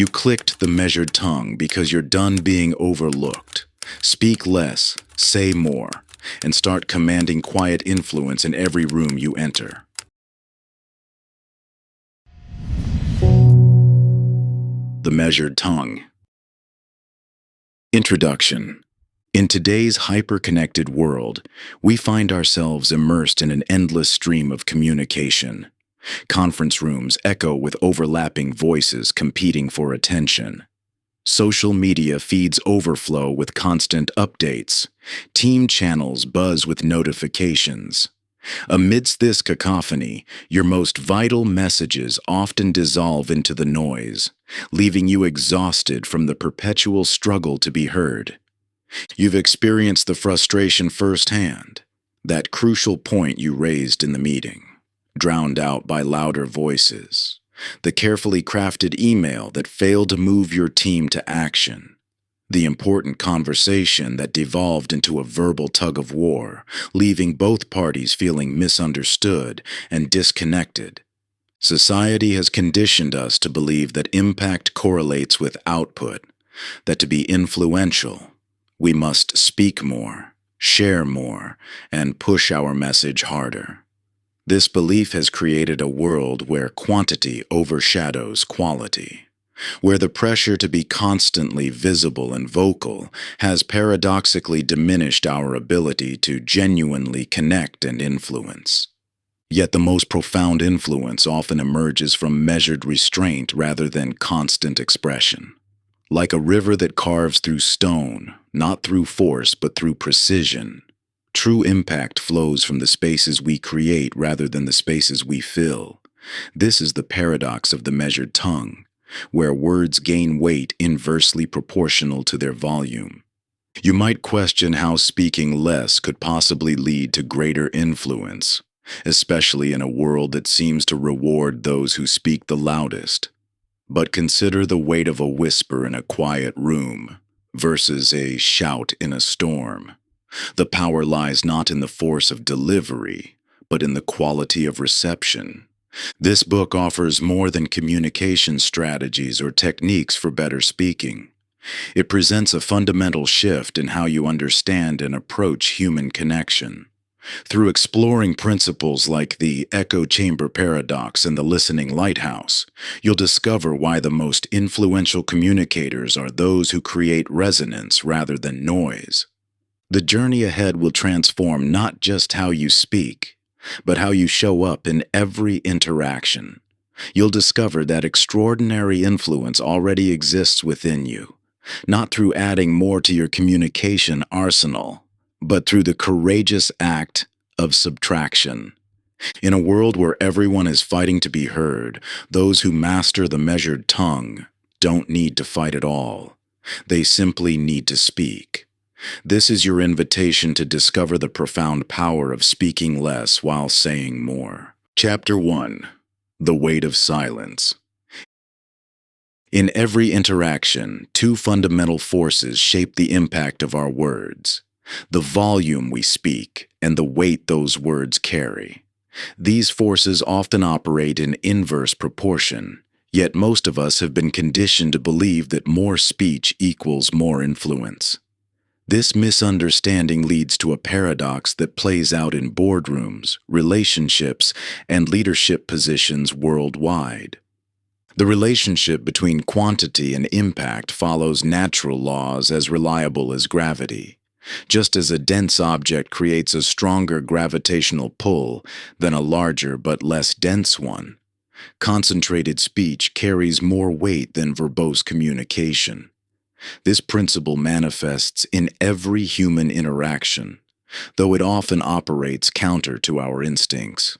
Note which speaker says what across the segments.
Speaker 1: You clicked the measured tongue because you're done being overlooked. Speak less, say more, and start commanding quiet influence in every room you enter. The measured tongue. Introduction. In today's hyper-connected world, we find ourselves immersed in an endless stream of communication. Conference rooms echo with overlapping voices competing for attention. Social media feeds overflow with constant updates. Team channels buzz with notifications. Amidst this cacophony, your most vital messages often dissolve into the noise, leaving you exhausted from the perpetual struggle to be heard. You've experienced the frustration firsthand, that crucial point you raised in the meeting, drowned out by louder voices, the carefully crafted email that failed to move your team to action, the important conversation that devolved into a verbal tug-of-war, leaving both parties feeling misunderstood and disconnected. Society has conditioned us to believe that impact correlates with output, that to be influential, we must speak more, share more, and push our message harder. This belief has created a world where quantity overshadows quality, where the pressure to be constantly visible and vocal has paradoxically diminished our ability to genuinely connect and influence. Yet the most profound influence often emerges from measured restraint rather than constant expression. Like a river that carves through stone, not through force but through precision, true impact flows from the spaces we create rather than the spaces we fill. This is the paradox of the measured tongue, where words gain weight inversely proportional to their volume. You might question how speaking less could possibly lead to greater influence, especially in a world that seems to reward those who speak the loudest. But consider the weight of a whisper in a quiet room versus a shout in a storm. The power lies not in the force of delivery, but in the quality of reception. This book offers more than communication strategies or techniques for better speaking. It presents a fundamental shift in how you understand and approach human connection. Through exploring principles like the echo chamber paradox and the listening lighthouse, you'll discover why the most influential communicators are those who create resonance rather than noise. The journey ahead will transform not just how you speak, but how you show up in every interaction. You'll discover that extraordinary influence already exists within you, not through adding more to your communication arsenal, but through the courageous act of subtraction. In a world where everyone is fighting to be heard, those who master the measured tongue don't need to fight at all. They simply need to speak. This is your invitation to discover the profound power of speaking less while saying more. Chapter 1. The Weight of Silence. In every interaction, two fundamental forces shape the impact of our words: the volume we speak and the weight those words carry. These forces often operate in inverse proportion, yet most of us have been conditioned to believe that more speech equals more influence. This misunderstanding leads to a paradox that plays out in boardrooms, relationships, and leadership positions worldwide. The relationship between quantity and impact follows natural laws as reliable as gravity. Just as a dense object creates a stronger gravitational pull than a larger but less dense one, concentrated speech carries more weight than verbose communication. This principle manifests in every human interaction, though it often operates counter to our instincts.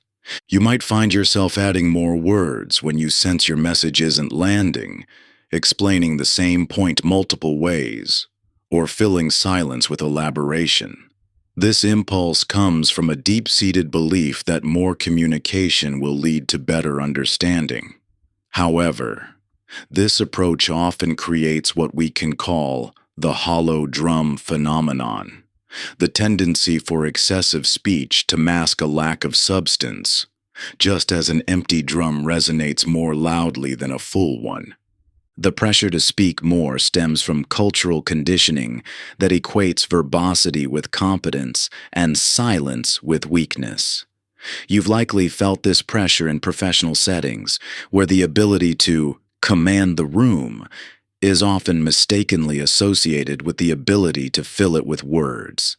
Speaker 1: You might find yourself adding more words when you sense your message isn't landing, explaining the same point multiple ways, or filling silence with elaboration. This impulse comes from a deep-seated belief that more communication will lead to better understanding. However, this approach often creates what we can call the hollow drum phenomenon, the tendency for excessive speech to mask a lack of substance, just as an empty drum resonates more loudly than a full one. The pressure to speak more stems from cultural conditioning that equates verbosity with competence and silence with weakness. You've likely felt this pressure in professional settings, where the ability to command the room is often mistakenly associated with the ability to fill it with words.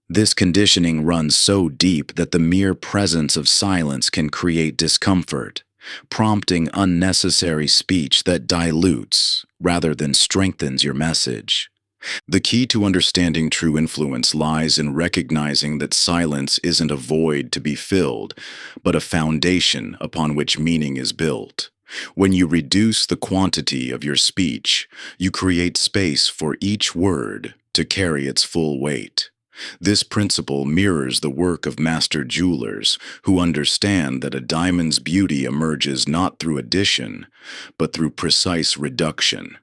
Speaker 1: This conditioning runs so deep that the mere presence of silence can create discomfort, prompting unnecessary speech that dilutes rather than strengthens your message. The key to understanding true influence lies in recognizing that silence isn't a void to be filled, but a foundation upon which meaning is built. When you reduce the quantity of your speech, you create space for each word to carry its full weight. This principle mirrors the work of master jewelers who understand that a diamond's beauty emerges not through addition, but through precise reduction.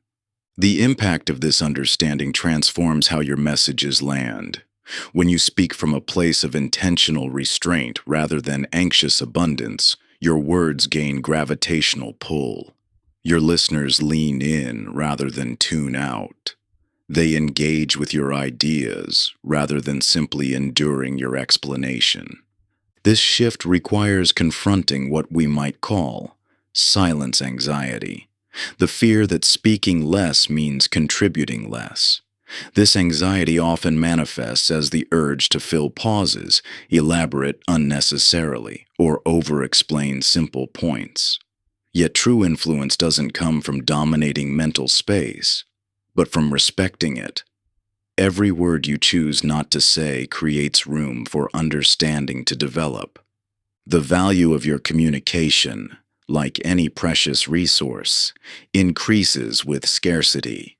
Speaker 1: The impact of this understanding transforms how your messages land. When you speak from a place of intentional restraint rather than anxious abundance, your words gain gravitational pull. Your listeners lean in rather than tune out. They engage with your ideas rather than simply enduring your explanation. This shift requires confronting what we might call silence anxiety, the fear that speaking less means contributing less. This anxiety often manifests as the urge to fill pauses, elaborate unnecessarily, or over-explain simple points. Yet true influence doesn't come from dominating mental space, but from respecting it. Every word you choose not to say creates room for understanding to develop. The value of your communication, like any precious resource, increases with scarcity.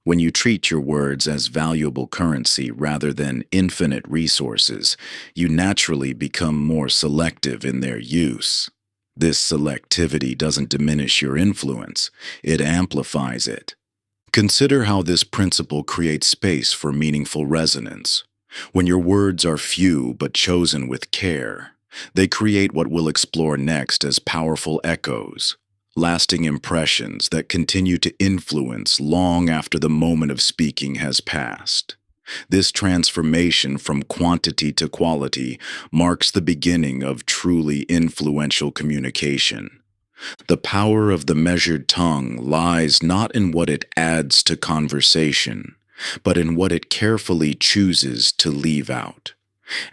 Speaker 1: When you treat your words as valuable currency rather than infinite resources, you naturally become more selective in their use. This selectivity doesn't diminish your influence, it amplifies it. Consider how this principle creates space for meaningful resonance. When your words are few but chosen with care, they create what we'll explore next as powerful echoes, lasting impressions that continue to influence long after the moment of speaking has passed. This transformation from quantity to quality marks the beginning of truly influential communication. The power of the measured tongue lies not in what it adds to conversation, but in what it carefully chooses to leave out.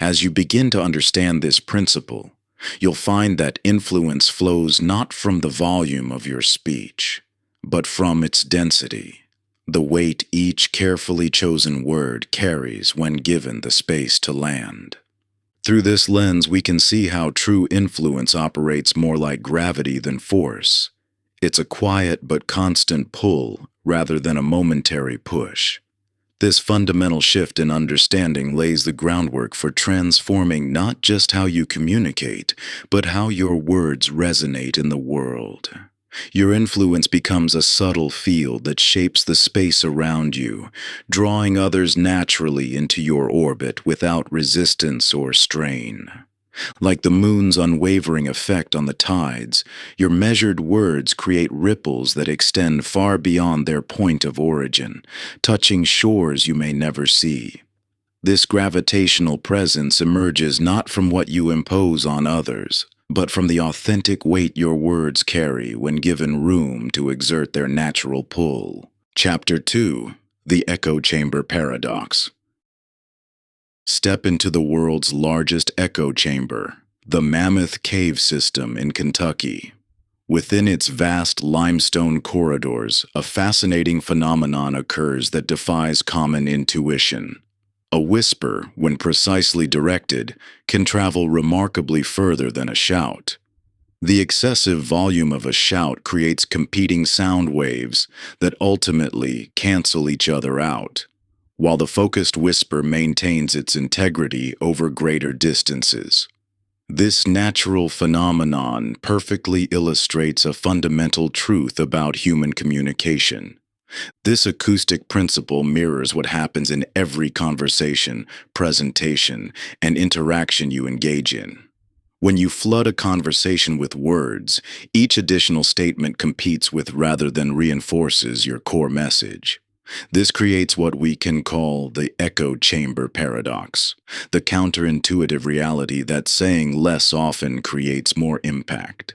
Speaker 1: As you begin to understand this principle, you'll find that influence flows not from the volume of your speech, but from its density, the weight each carefully chosen word carries when given the space to land. Through this lens, we can see how true influence operates more like gravity than force. It's a quiet but constant pull rather than a momentary push. This fundamental shift in understanding lays the groundwork for transforming not just how you communicate, but how your words resonate in the world. Your influence becomes a subtle field that shapes the space around you, drawing others naturally into your orbit without resistance or strain. Like the moon's unwavering effect on the tides, your measured words create ripples that extend far beyond their point of origin, touching shores you may never see. This gravitational presence emerges not from what you impose on others, but from the authentic weight your words carry when given room to exert their natural pull. Chapter 2: The Echo Chamber Paradox. Step into the world's largest echo chamber, the Mammoth Cave System in Kentucky. Within its vast limestone corridors, a fascinating phenomenon occurs that defies common intuition. A whisper, when precisely directed, can travel remarkably further than a shout. The excessive volume of a shout creates competing sound waves that ultimately cancel each other out, while the focused whisper maintains its integrity over greater distances. This natural phenomenon perfectly illustrates a fundamental truth about human communication. This acoustic principle mirrors what happens in every conversation, presentation, and interaction you engage in. When you flood a conversation with words, each additional statement competes with rather than reinforces your core message. This creates what we can call the echo chamber paradox, the counterintuitive reality that saying less often creates more impact.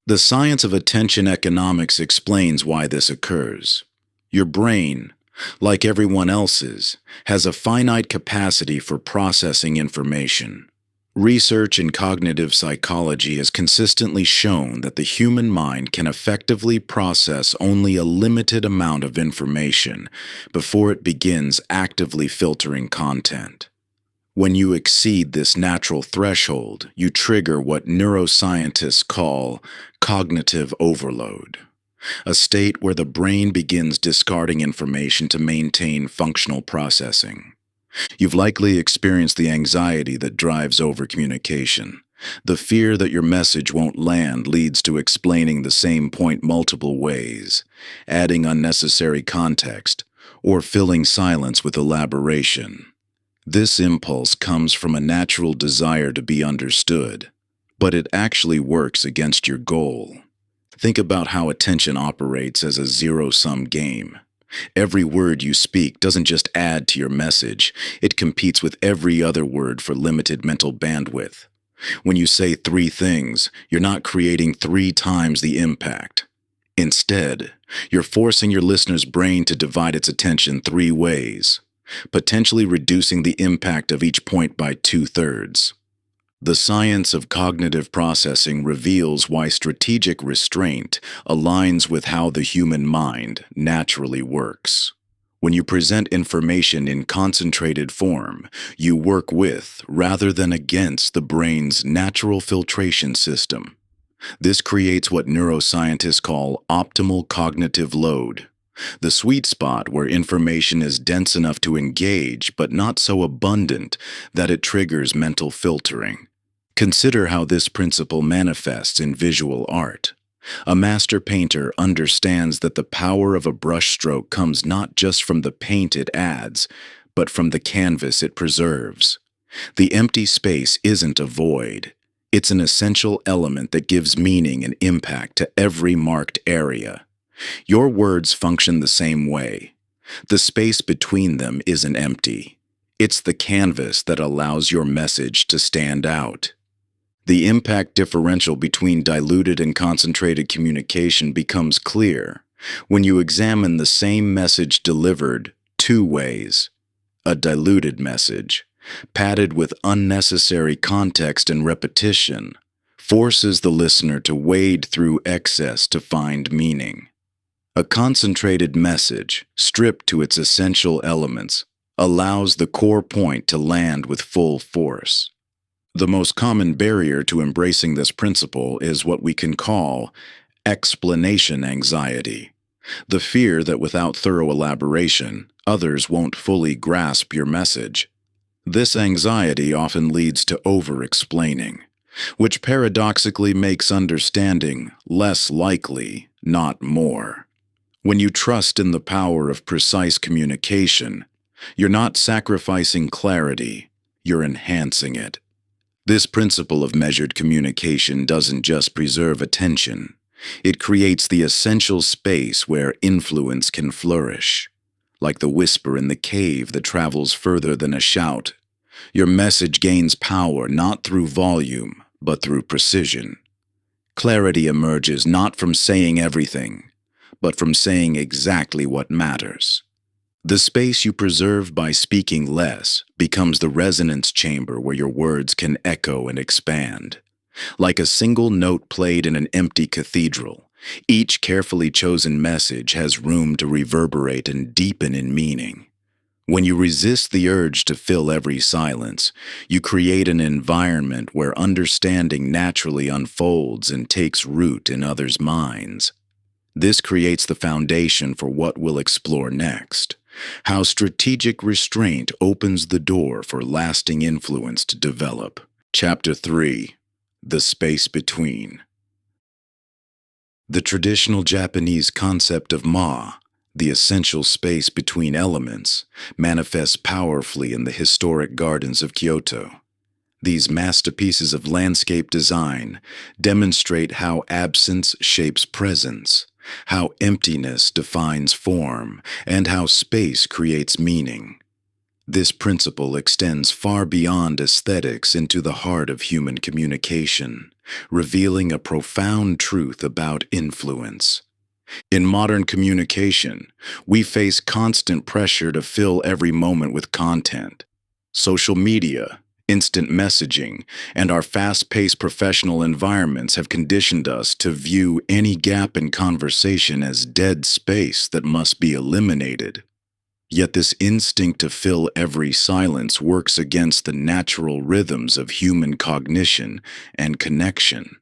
Speaker 1: The science of attention economics explains why this occurs. Your brain, like everyone else's, has a finite capacity for processing information. Research in cognitive psychology has consistently shown that the human mind can effectively process only a limited amount of information before it begins actively filtering content. When you exceed this natural threshold, you trigger what neuroscientists call cognitive overload, a state where the brain begins discarding information to maintain functional processing. You've likely experienced the anxiety that drives overcommunication. The fear that your message won't land leads to explaining the same point multiple ways, adding unnecessary context, or filling silence with elaboration. This impulse comes from a natural desire to be understood, but it actually works against your goal. Think about how attention operates as a zero-sum game. Every word you speak doesn't just add to your message, it competes with every other word for limited mental bandwidth. When you say 3 things, you're not creating 3 times the impact. Instead, you're forcing your listener's brain to divide its attention 3 ways, potentially reducing the impact of each point by 2/3. The science of cognitive processing reveals why strategic restraint aligns with how the human mind naturally works. When you present information in concentrated form, you work with rather than against the brain's natural filtration system. This creates what neuroscientists call optimal cognitive load, the sweet spot where information is dense enough to engage but not so abundant that it triggers mental filtering. Consider how this principle manifests in visual art. A master painter understands that the power of a brushstroke comes not just from the paint it adds, but from the canvas it preserves. The empty space isn't a void. It's an essential element that gives meaning and impact to every marked area. Your words function the same way. The space between them isn't empty. It's the canvas that allows your message to stand out. The impact differential between diluted and concentrated communication becomes clear when you examine the same message delivered 2 ways. A diluted message, padded with unnecessary context and repetition, forces the listener to wade through excess to find meaning. A concentrated message, stripped to its essential elements, allows the core point to land with full force. The most common barrier to embracing this principle is what we can call explanation anxiety, the fear that without thorough elaboration, others won't fully grasp your message. This anxiety often leads to over-explaining, which paradoxically makes understanding less likely, not more. When you trust in the power of precise communication, you're not sacrificing clarity, you're enhancing it. This principle of measured communication doesn't just preserve attention, it creates the essential space where influence can flourish. Like the whisper in the cave that travels further than a shout, your message gains power not through volume, but through precision. Clarity emerges not from saying everything, but from saying exactly what matters. The space you preserve by speaking less becomes the resonance chamber where your words can echo and expand. Like a single note played in an empty cathedral, each carefully chosen message has room to reverberate and deepen in meaning. When you resist the urge to fill every silence, you create an environment where understanding naturally unfolds and takes root in others' minds. This creates the foundation for what we'll explore next. How strategic restraint opens the door for lasting influence to develop. Chapter 3. The Space Between. The traditional Japanese concept of ma, the essential space between elements, manifests powerfully in the historic gardens of Kyoto. These masterpieces of landscape design demonstrate how absence shapes presence, how emptiness defines form, and how space creates meaning. This principle extends far beyond aesthetics into the heart of human communication, revealing a profound truth about influence. In modern communication, we face constant pressure to fill every moment with content. Social media, instant messaging, and our fast-paced professional environments have conditioned us to view any gap in conversation as dead space that must be eliminated. Yet this instinct to fill every silence works against the natural rhythms of human cognition and connection.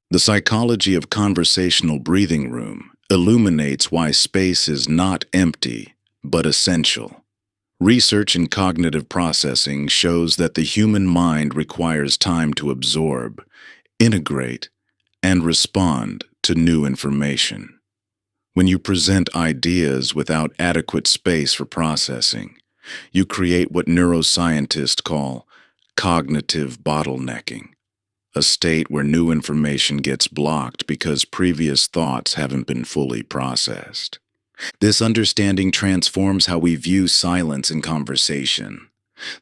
Speaker 1: The psychology of conversational breathing room illuminates why space is not empty, but essential. Research in cognitive processing shows that the human mind requires time to absorb, integrate, and respond to new information. When you present ideas without adequate space for processing, you create what neuroscientists call cognitive bottlenecking, a state where new information gets blocked because previous thoughts haven't been fully processed. This understanding transforms how we view silence in conversation.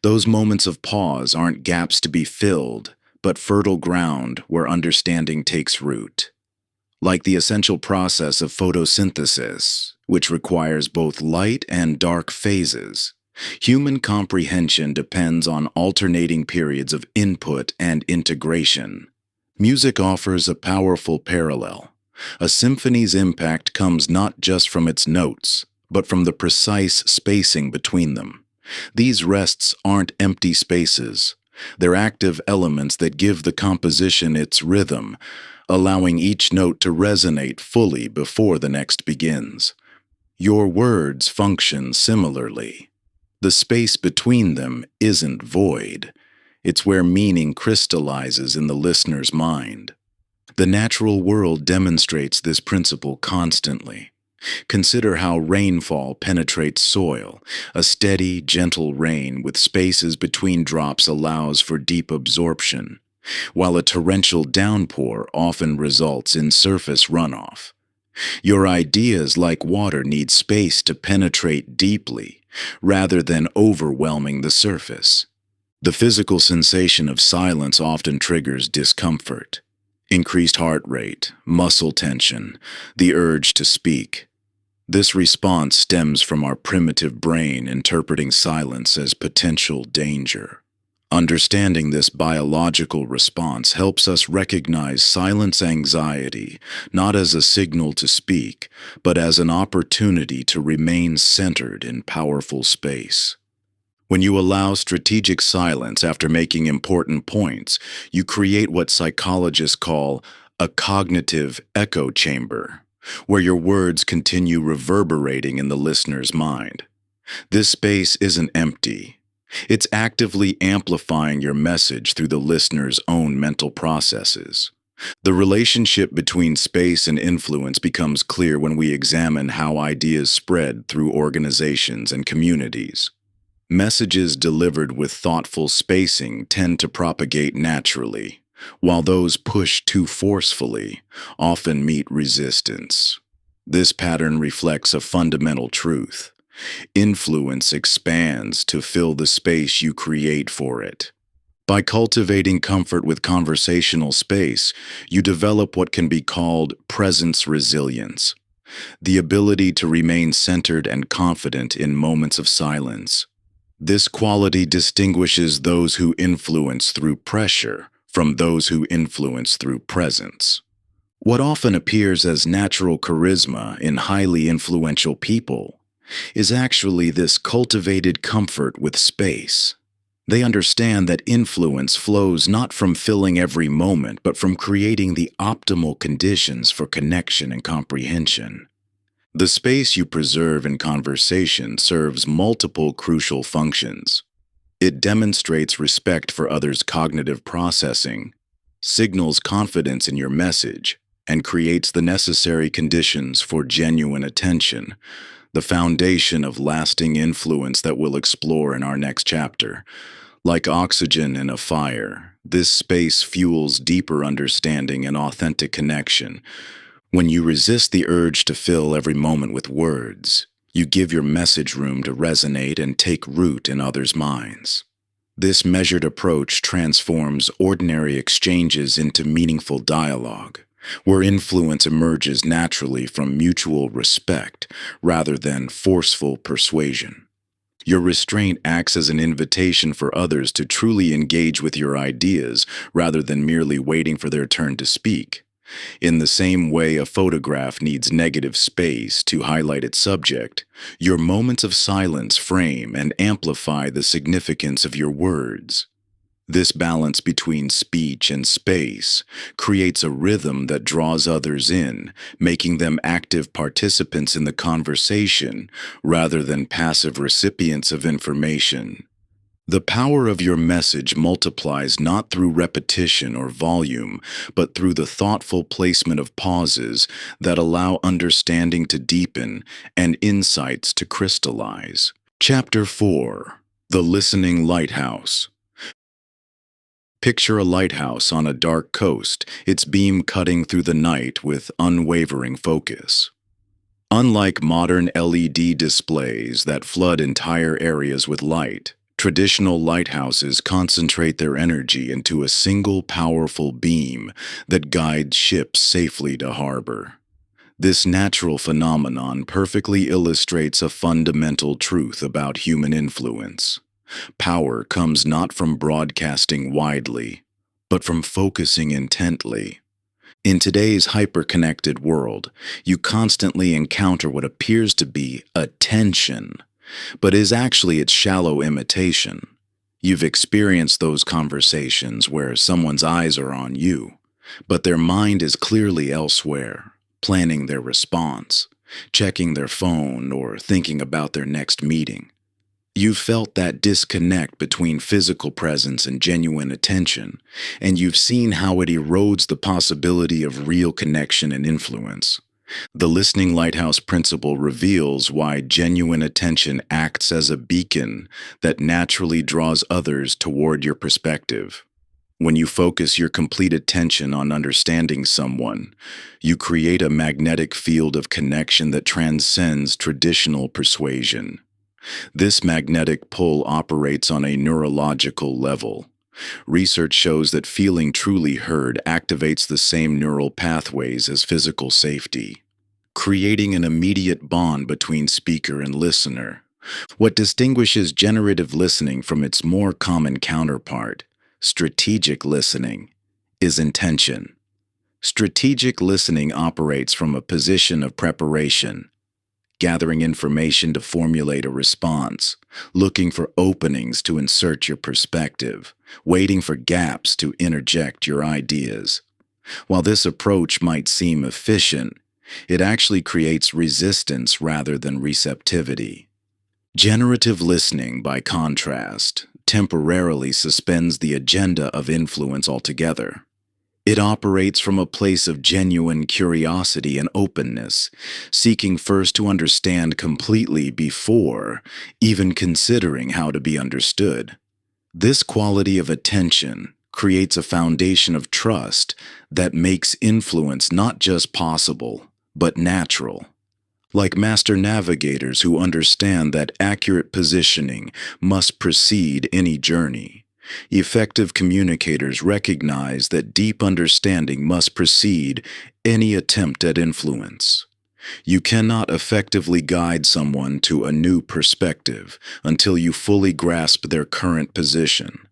Speaker 1: Those moments of pause aren't gaps to be filled, but fertile ground where understanding takes root. Like the essential process of photosynthesis, which requires both light and dark phases, human comprehension depends on alternating periods of input and integration. Music offers a powerful parallel. A symphony's impact comes not just from its notes, but from the precise spacing between them. These rests aren't empty spaces. They're active elements that give the composition its rhythm, allowing each note to resonate fully before the next begins. Your words function similarly. The space between them isn't void. It's where meaning crystallizes in the listener's mind. The natural world demonstrates this principle constantly. Consider how rainfall penetrates soil. A steady, gentle rain with spaces between drops allows for deep absorption, while a torrential downpour often results in surface runoff. Your ideas, like water, need space to penetrate deeply, rather than overwhelming the surface. The physical sensation of silence often triggers discomfort. Increased heart rate, muscle tension, the urge to speak. This response stems from our primitive brain interpreting silence as potential danger. Understanding this biological response helps us recognize silence anxiety not as a signal to speak, but as an opportunity to remain centered in powerful space. When you allow strategic silence after making important points, you create what psychologists call a cognitive echo chamber, where your words continue reverberating in the listener's mind. This space isn't empty. It's actively amplifying your message through the listener's own mental processes. The relationship between space and influence becomes clear when we examine how ideas spread through organizations and communities. Messages delivered with thoughtful spacing tend to propagate naturally, while those pushed too forcefully often meet resistance. This pattern reflects a fundamental truth. Influence expands to fill the space you create for it. By cultivating comfort with conversational space, you develop what can be called presence resilience, the ability to remain centered and confident in moments of silence. This quality distinguishes those who influence through pressure from those who influence through presence. What often appears as natural charisma in highly influential people is actually this cultivated comfort with space. They understand that influence flows not from filling every moment, but from creating the optimal conditions for connection and comprehension. The space you preserve in conversation serves multiple crucial functions. It demonstrates respect for others' cognitive processing, signals confidence in your message, and creates the necessary conditions for genuine attention, the foundation of lasting influence that we'll explore in our next chapter. Like oxygen in a fire, this space fuels deeper understanding and authentic connection. When you resist the urge to fill every moment with words, you give your message room to resonate and take root in others' minds. This measured approach transforms ordinary exchanges into meaningful dialogue, where influence emerges naturally from mutual respect rather than forceful persuasion. Your restraint acts as an invitation for others to truly engage with your ideas rather than merely waiting for their turn to speak. In the same way a photograph needs negative space to highlight its subject, your moments of silence frame and amplify the significance of your words. This balance between speech and space creates a rhythm that draws others in, making them active participants in the conversation rather than passive recipients of information. The power of your message multiplies not through repetition or volume, but through the thoughtful placement of pauses that allow understanding to deepen and insights to crystallize. Chapter 4. The Listening Lighthouse. Picture a lighthouse on a dark coast, its beam cutting through the night with unwavering focus. Unlike modern LED displays that flood entire areas with light, traditional lighthouses concentrate their energy into a single powerful beam that guides ships safely to harbor. This natural phenomenon perfectly illustrates a fundamental truth about human influence. Power comes not from broadcasting widely, but from focusing intently. In today's hyper-connected world, you constantly encounter what appears to be attention, but is actually its shallow imitation. You've experienced those conversations where someone's eyes are on you, but their mind is clearly elsewhere, planning their response, checking their phone, or thinking about their next meeting. You've felt that disconnect between physical presence and genuine attention, and you've seen how it erodes the possibility of real connection and influence. The Listening Lighthouse principle reveals why genuine attention acts as a beacon that naturally draws others toward your perspective. When you focus your complete attention on understanding someone, you create a magnetic field of connection that transcends traditional persuasion. This magnetic pull operates on a neurological level. Research shows that feeling truly heard activates the same neural pathways as physical safety, creating an immediate bond between speaker and listener. What distinguishes generative listening from its more common counterpart, strategic listening, is intention. Strategic listening operates from a position of preparation, gathering information to formulate a response, looking for openings to insert your perspective, waiting for gaps to interject your ideas. While this approach might seem efficient, it actually creates resistance rather than receptivity. Generative listening, by contrast, temporarily suspends the agenda of influence altogether. It operates from a place of genuine curiosity and openness, seeking first to understand completely before even considering how to be understood. This quality of attention creates a foundation of trust that makes influence not just possible, but natural. Like master navigators who understand that accurate positioning must precede any journey, effective communicators recognize that deep understanding must precede any attempt at influence. You cannot effectively guide someone to a new perspective until you fully grasp their current position,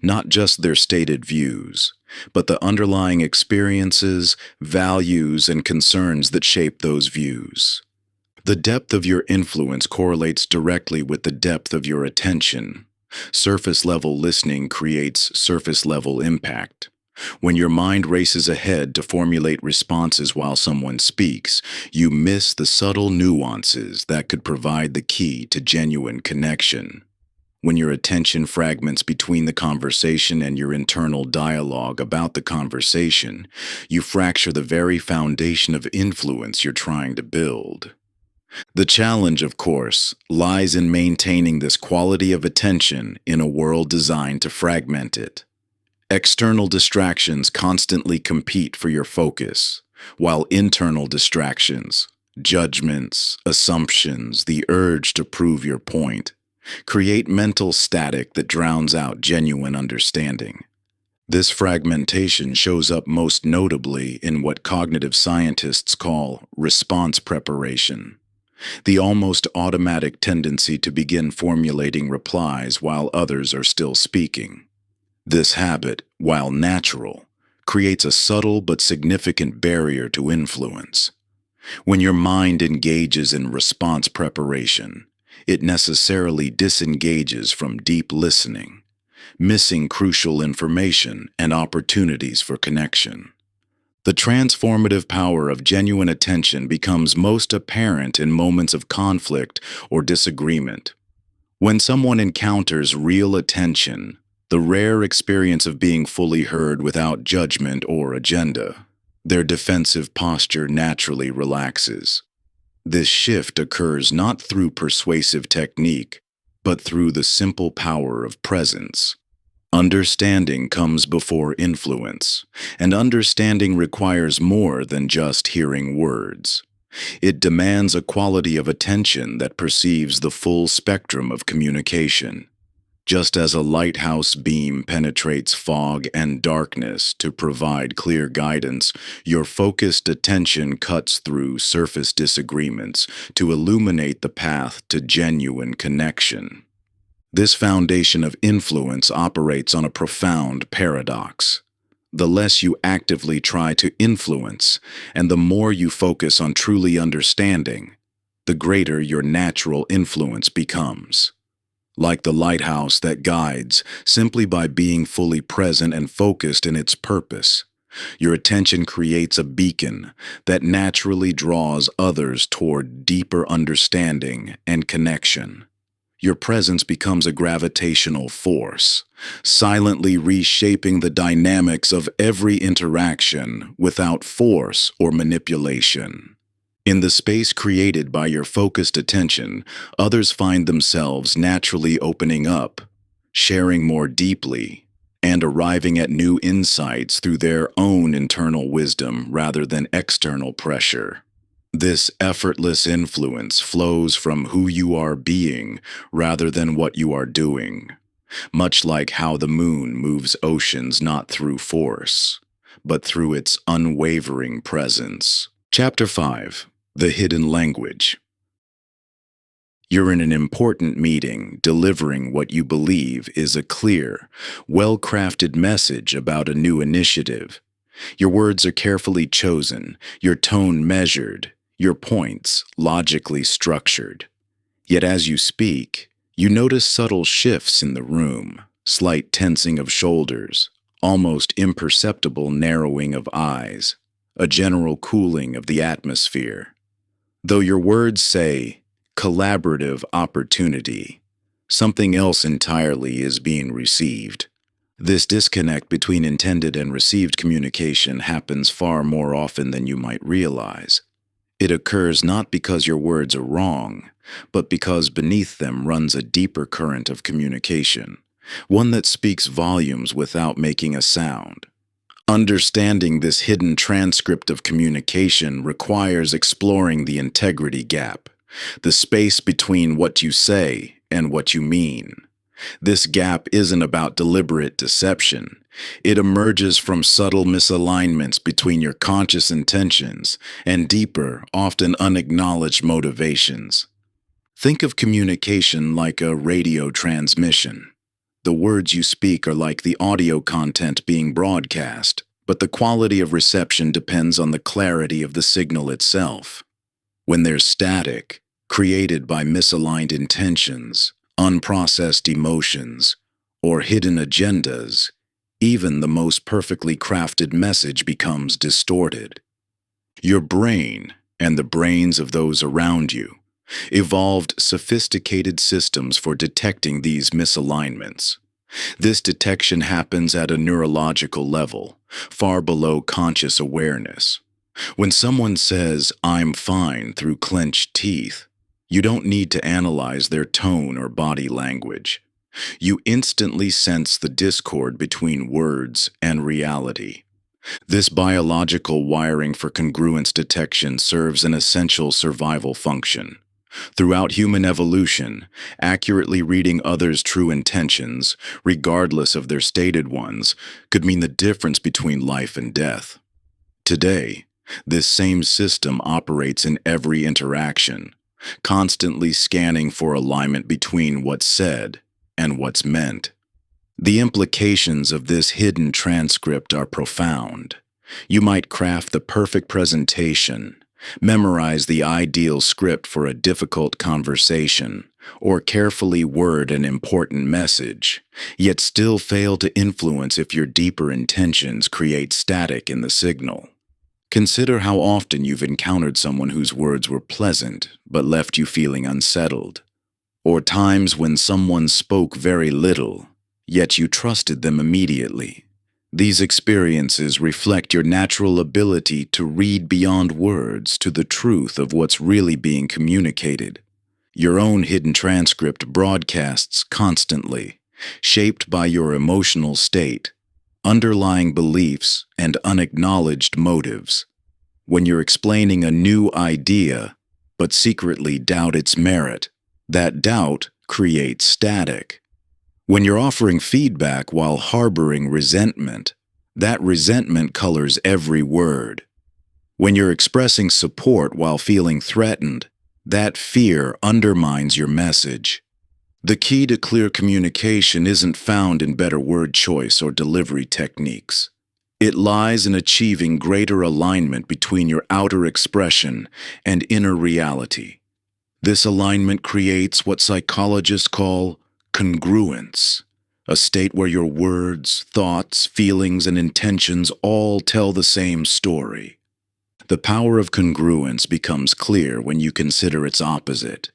Speaker 1: not just their stated views, but the underlying experiences, values, and concerns that shape those views. The depth of your influence correlates directly with the depth of your attention. Surface-level listening creates surface-level impact. When your mind races ahead to formulate responses while someone speaks, you miss the subtle nuances that could provide the key to genuine connection. When your attention fragments between the conversation and your internal dialogue about the conversation, you fracture the very foundation of influence you're trying to build. The challenge, of course, lies in maintaining this quality of attention in a world designed to fragment it. External distractions constantly compete for your focus, while internal distractions, judgments, assumptions, the urge to prove your point, create mental static that drowns out genuine understanding. This fragmentation shows up most notably in what cognitive scientists call response preparation, the almost automatic tendency to begin formulating replies while others are still speaking. This habit, while natural, creates a subtle but significant barrier to influence. When your mind engages in response preparation, it necessarily disengages from deep listening, missing crucial information and opportunities for connection. The transformative power of genuine attention becomes most apparent in moments of conflict or disagreement. When someone encounters real attention, the rare experience of being fully heard without judgment or agenda, their defensive posture naturally relaxes. This shift occurs not through persuasive technique, but through the simple power of presence. Understanding comes before influence, and understanding requires more than just hearing words. It demands a quality of attention that perceives the full spectrum of communication. Just as a lighthouse beam penetrates fog and darkness to provide clear guidance, your focused attention cuts through surface disagreements to illuminate the path to genuine connection. This foundation of influence operates on a profound paradox. The less you actively try to influence, and the more you focus on truly understanding, the greater your natural influence becomes. Like the lighthouse that guides simply by being fully present and focused in its purpose, your attention creates a beacon that naturally draws others toward deeper understanding and connection. Your presence becomes a gravitational force, silently reshaping the dynamics of every interaction without force or manipulation. In the space created by your focused attention, others find themselves naturally opening up, sharing more deeply, and arriving at new insights through their own internal wisdom rather than external pressure. This effortless influence flows from who you are being rather than what you are doing, much like how the moon moves oceans not through force, but through its unwavering presence. Chapter 5. The Hidden Language. You're in an important meeting, delivering what you believe is a clear, well-crafted message about a new initiative. Your words are carefully chosen, your tone measured, your points logically structured. Yet as you speak, you notice subtle shifts in the room, slight tensing of shoulders, almost imperceptible narrowing of eyes, a general cooling of the atmosphere. Though your words say, collaborative opportunity, something else entirely is being received. This disconnect between intended and received communication happens far more often than you might realize. It occurs not because your words are wrong, but because beneath them runs a deeper current of communication, one that speaks volumes without making a sound. Understanding this hidden transcript of communication requires exploring the integrity gap, the space between what you say and what you mean. This gap isn't about deliberate deception. It emerges from subtle misalignments between your conscious intentions and deeper, often unacknowledged motivations. Think of communication like a radio transmission. The words you speak are like the audio content being broadcast, but the quality of reception depends on the clarity of the signal itself. When there's static, created by misaligned intentions, unprocessed emotions, or hidden agendas, even the most perfectly crafted message becomes distorted. Your brain, and the brains of those around you, evolved sophisticated systems for detecting these misalignments. This detection happens at a neurological level, far below conscious awareness. When someone says, "I'm fine" through clenched teeth, you don't need to analyze their tone or body language. You instantly sense the discord between words and reality. This biological wiring for congruence detection serves an essential survival function. Throughout human evolution, accurately reading others' true intentions, regardless of their stated ones, could mean the difference between life and death. Today, this same system operates in every interaction, constantly scanning for alignment between what's said and what's meant. The implications of this hidden transcript are profound. You might craft the perfect presentation, memorize the ideal script for a difficult conversation, or carefully word an important message, yet still fail to influence if your deeper intentions create static in the signal. Consider how often you've encountered someone whose words were pleasant but left you feeling unsettled, or times when someone spoke very little, yet you trusted them immediately. These experiences reflect your natural ability to read beyond words to the truth of what's really being communicated. Your own hidden transcript broadcasts constantly, shaped by your emotional state, underlying beliefs, and unacknowledged motives. When you're explaining a new idea, but secretly doubt its merit, that doubt creates static. When you're offering feedback while harboring resentment, that resentment colors every word. When you're expressing support while feeling threatened, that fear undermines your message. The key to clear communication isn't found in better word choice or delivery techniques. It lies in achieving greater alignment between your outer expression and inner reality. This alignment creates what psychologists call congruence, a state where your words, thoughts, feelings, and intentions all tell the same story. The power of congruence becomes clear when you consider its opposite.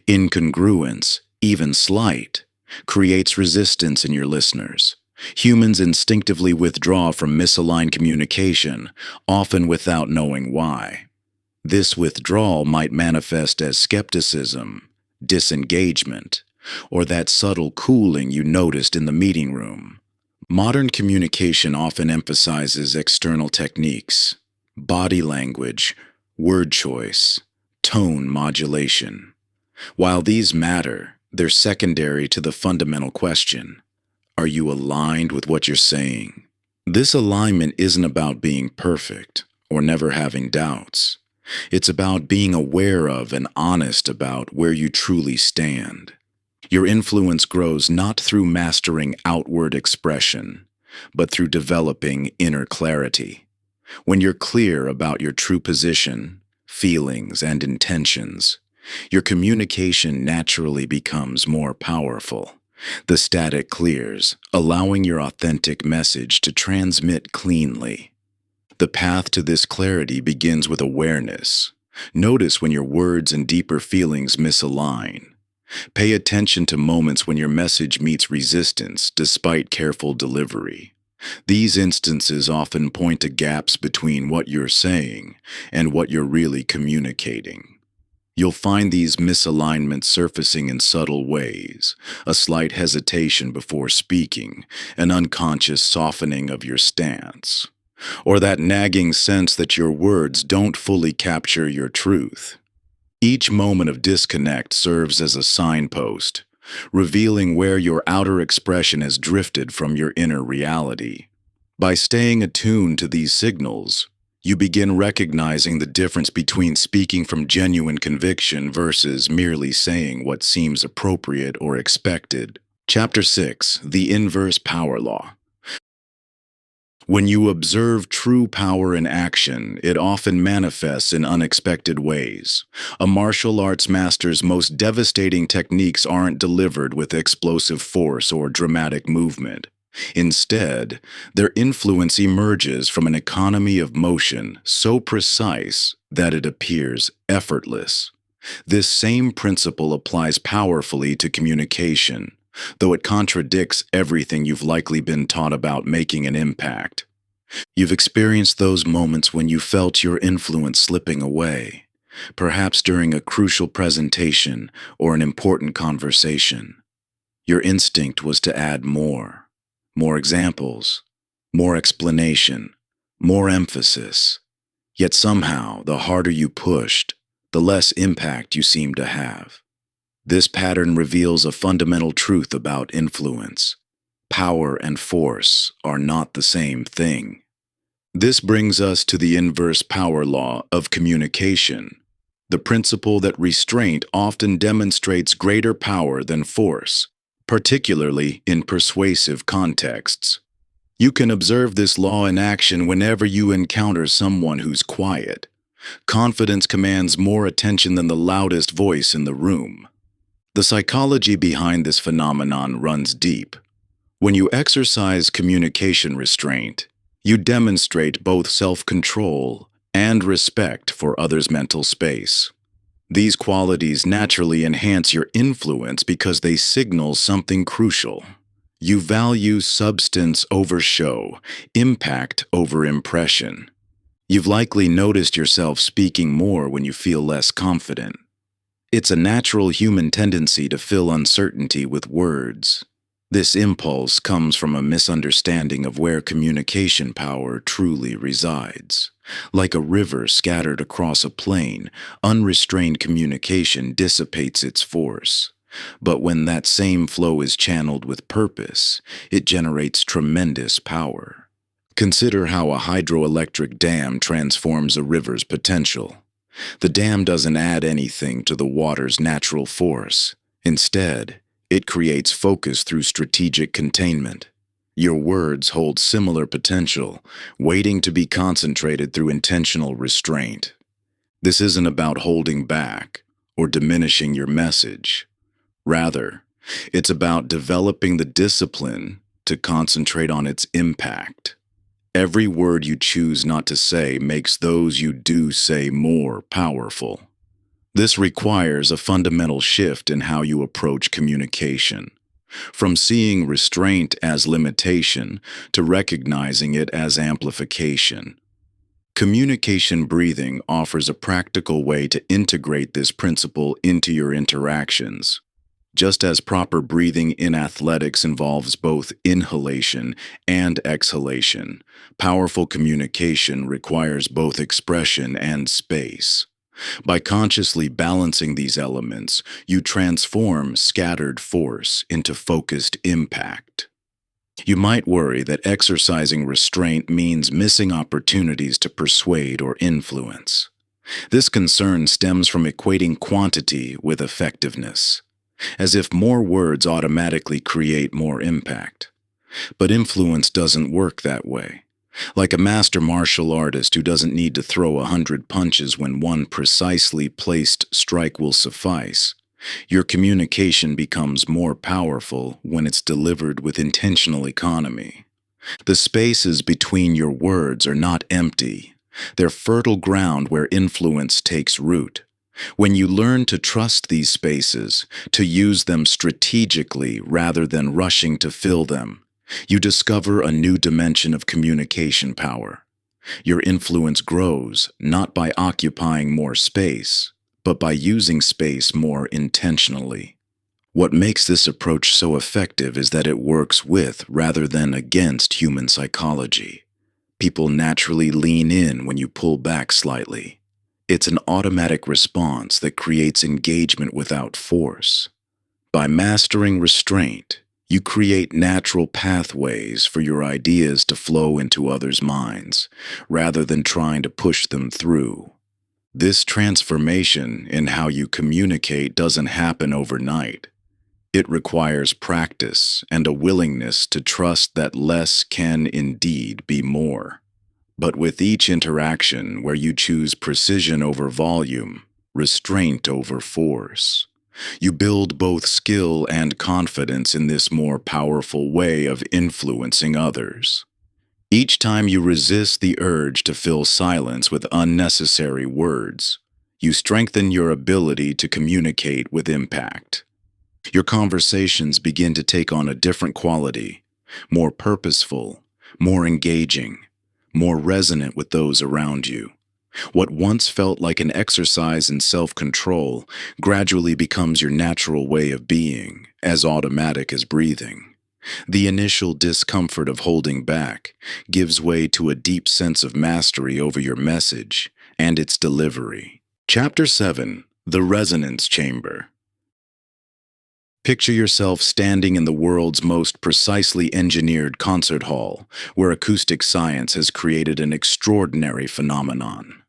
Speaker 1: Incongruence, even slight, creates resistance in your listeners. Humans instinctively withdraw from misaligned communication, often without knowing why. This withdrawal might manifest as skepticism, disengagement, or that subtle cooling you noticed in the meeting room. Modern communication often emphasizes external techniques, body language, word choice, tone modulation. While these matter, they're secondary to the fundamental question: are you aligned with what you're saying? This alignment isn't about being perfect or never having doubts. It's about being aware of and honest about where you truly stand. Your influence grows not through mastering outward expression, but through developing inner clarity. When you're clear about your true position, feelings, and intentions, your communication naturally becomes more powerful. The static clears, allowing your authentic message to transmit cleanly. The path to this clarity begins with awareness. Notice when your words and deeper feelings misalign. Pay attention to moments when your message meets resistance despite careful delivery. These instances often point to gaps between what you're saying and what you're really communicating. You'll find these misalignments surfacing in subtle ways: a slight hesitation before speaking, an unconscious softening of your stance, or that nagging sense that your words don't fully capture your truth. Each moment of disconnect serves as a signpost, revealing where your outer expression has drifted from your inner reality. By staying attuned to these signals, you begin recognizing the difference between speaking from genuine conviction versus merely saying what seems appropriate or expected. Chapter 6: The Inverse Power Law. When you observe true power in action, it often manifests in unexpected ways. A martial arts master's most devastating techniques aren't delivered with explosive force or dramatic movement. Instead, their influence emerges from an economy of motion so precise that it appears effortless. This same principle applies powerfully to communication, though it contradicts everything you've likely been taught about making an impact. You've experienced those moments when you felt your influence slipping away, perhaps during a crucial presentation or an important conversation. Your instinct was to add more examples, more explanation, more emphasis. Yet somehow, the harder you pushed, the less impact you seemed to have. This pattern reveals a fundamental truth about influence. Power and force are not the same thing. This brings us to the inverse power law of communication, the principle that restraint often demonstrates greater power than force, particularly in persuasive contexts. You can observe this law in action whenever you encounter someone who's quiet. Confidence commands more attention than the loudest voice in the room. The psychology behind this phenomenon runs deep. When you exercise communication restraint, you demonstrate both self-control and respect for others' mental space. These qualities naturally enhance your influence because they signal something crucial. You value substance over show, impact over impression. You've likely noticed yourself speaking more when you feel less confident. It's a natural human tendency to fill uncertainty with words. This impulse comes from a misunderstanding of where communication power truly resides. Like a river scattered across a plain, unrestrained communication dissipates its force. But when that same flow is channeled with purpose, it generates tremendous power. Consider how a hydroelectric dam transforms a river's potential. The dam doesn't add anything to the water's natural force. Instead, it creates focus through strategic containment. Your words hold similar potential, waiting to be concentrated through intentional restraint. This isn't about holding back or diminishing your message. Rather, it's about developing the discipline to concentrate on its impact. Every word you choose not to say makes those you do say more powerful. This requires a fundamental shift in how you approach communication, from seeing restraint as limitation to recognizing it as amplification. Communication breathing offers a practical way to integrate this principle into your interactions. Just as proper breathing in athletics involves both inhalation and exhalation, powerful communication requires both expression and space. By consciously balancing these elements, you transform scattered force into focused impact. You might worry that exercising restraint means missing opportunities to persuade or influence. This concern stems from equating quantity with effectiveness, as if more words automatically create more impact. But influence doesn't work that way. Like a master martial artist who doesn't need to throw 100 punches when one precisely placed strike will suffice, your communication becomes more powerful when it's delivered with intentional economy. The spaces between your words are not empty. They're fertile ground where influence takes root. When you learn to trust these spaces, to use them strategically rather than rushing to fill them, you discover a new dimension of communication power. Your influence grows not by occupying more space, but by using space more intentionally. What makes this approach so effective is that it works with rather than against human psychology. People naturally lean in when you pull back slightly. It's an automatic response that creates engagement without force. By mastering restraint, you create natural pathways for your ideas to flow into others' minds, rather than trying to push them through. This transformation in how you communicate doesn't happen overnight. It requires practice and a willingness to trust that less can indeed be more. But with each interaction where you choose precision over volume, restraint over force, you build both skill and confidence in this more powerful way of influencing others. Each time you resist the urge to fill silence with unnecessary words, you strengthen your ability to communicate with impact. Your conversations begin to take on a different quality, more purposeful, more engaging. more resonant with those around you. What once felt like an exercise in self-control gradually becomes your natural way of being, as automatic as breathing. The initial discomfort of holding back gives way to a deep sense of mastery over your message and its delivery. Chapter 7: The Resonance Chamber. Picture yourself standing in the world's most precisely engineered concert hall, where acoustic science has created an extraordinary phenomenon.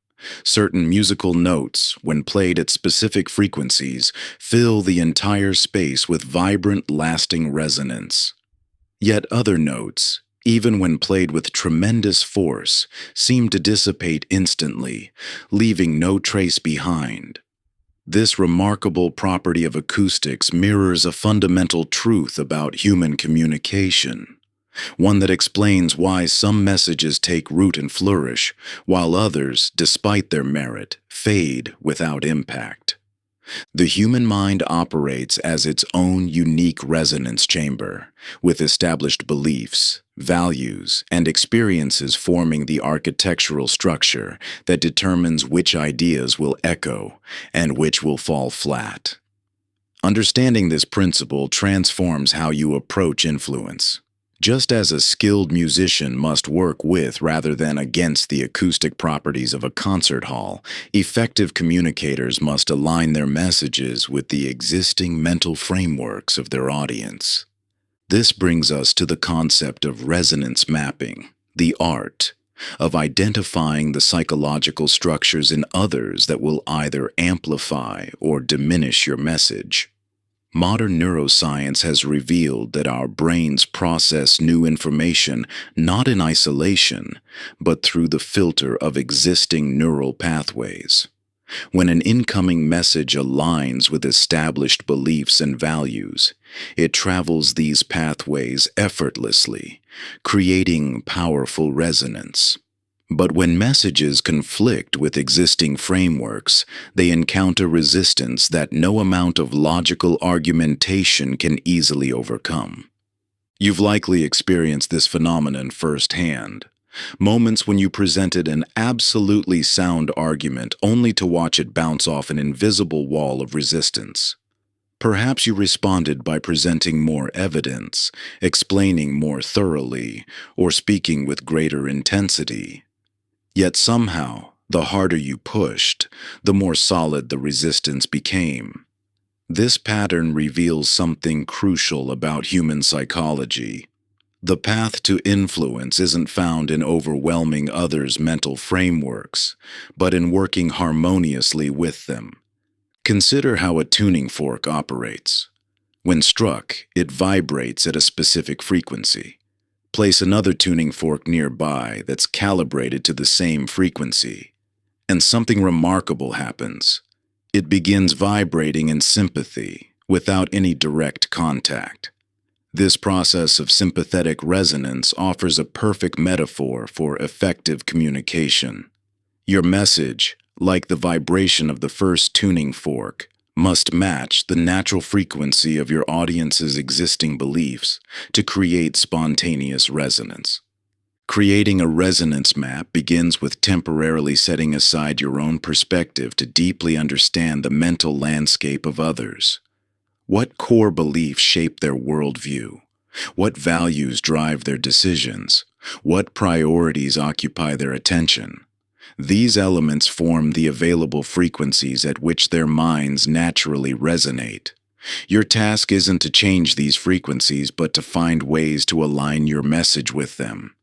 Speaker 1: Certain musical notes, when played at specific frequencies, fill the entire space with vibrant, lasting resonance. Yet other notes, even when played with tremendous force, seem to dissipate instantly, leaving no trace behind. This remarkable property of acoustics mirrors a fundamental truth about human communication, one that explains why some messages take root and flourish, while others, despite their merit, fade without impact. The human mind operates as its own unique resonance chamber, with established beliefs, values, and experiences forming the architectural structure that determines which ideas will echo and which will fall flat. Understanding this principle transforms how you approach influence. Just as a skilled musician must work with rather than against the acoustic properties of a concert hall, effective communicators must align their messages with the existing mental frameworks of their audience. This brings us to the concept of resonance mapping, the art of identifying the psychological structures in others that will either amplify or diminish your message. Modern neuroscience has revealed that our brains process new information not in isolation, but through the filter of existing neural pathways. When an incoming message aligns with established beliefs and values, it travels these pathways effortlessly, creating powerful resonance. But when messages conflict with existing frameworks, they encounter resistance that no amount of logical argumentation can easily overcome. You've likely experienced this phenomenon firsthand. Moments when you presented an absolutely sound argument only to watch it bounce off an invisible wall of resistance. Perhaps you responded by presenting more evidence, explaining more thoroughly, or speaking with greater intensity. Yet somehow, the harder you pushed, the more solid the resistance became. This pattern reveals something crucial about human psychology. The path to influence isn't found in overwhelming others' mental frameworks, but in working harmoniously with them. Consider how a tuning fork operates. When struck, it vibrates at a specific frequency. Place another tuning fork nearby that's calibrated to the same frequency, and something remarkable happens. It begins vibrating in sympathy without any direct contact. This process of sympathetic resonance offers a perfect metaphor for effective communication. Your message, like the vibration of the first tuning fork, must match the natural frequency of your audience's existing beliefs to create spontaneous resonance. Creating a resonance map begins with temporarily setting aside your own perspective to deeply understand the mental landscape of others. What core beliefs shape their worldview? What values drive their decisions? What priorities occupy their attention? These elements form the available frequencies at which their minds naturally resonate. Your task isn't to change these frequencies, but to find ways to align your message with them.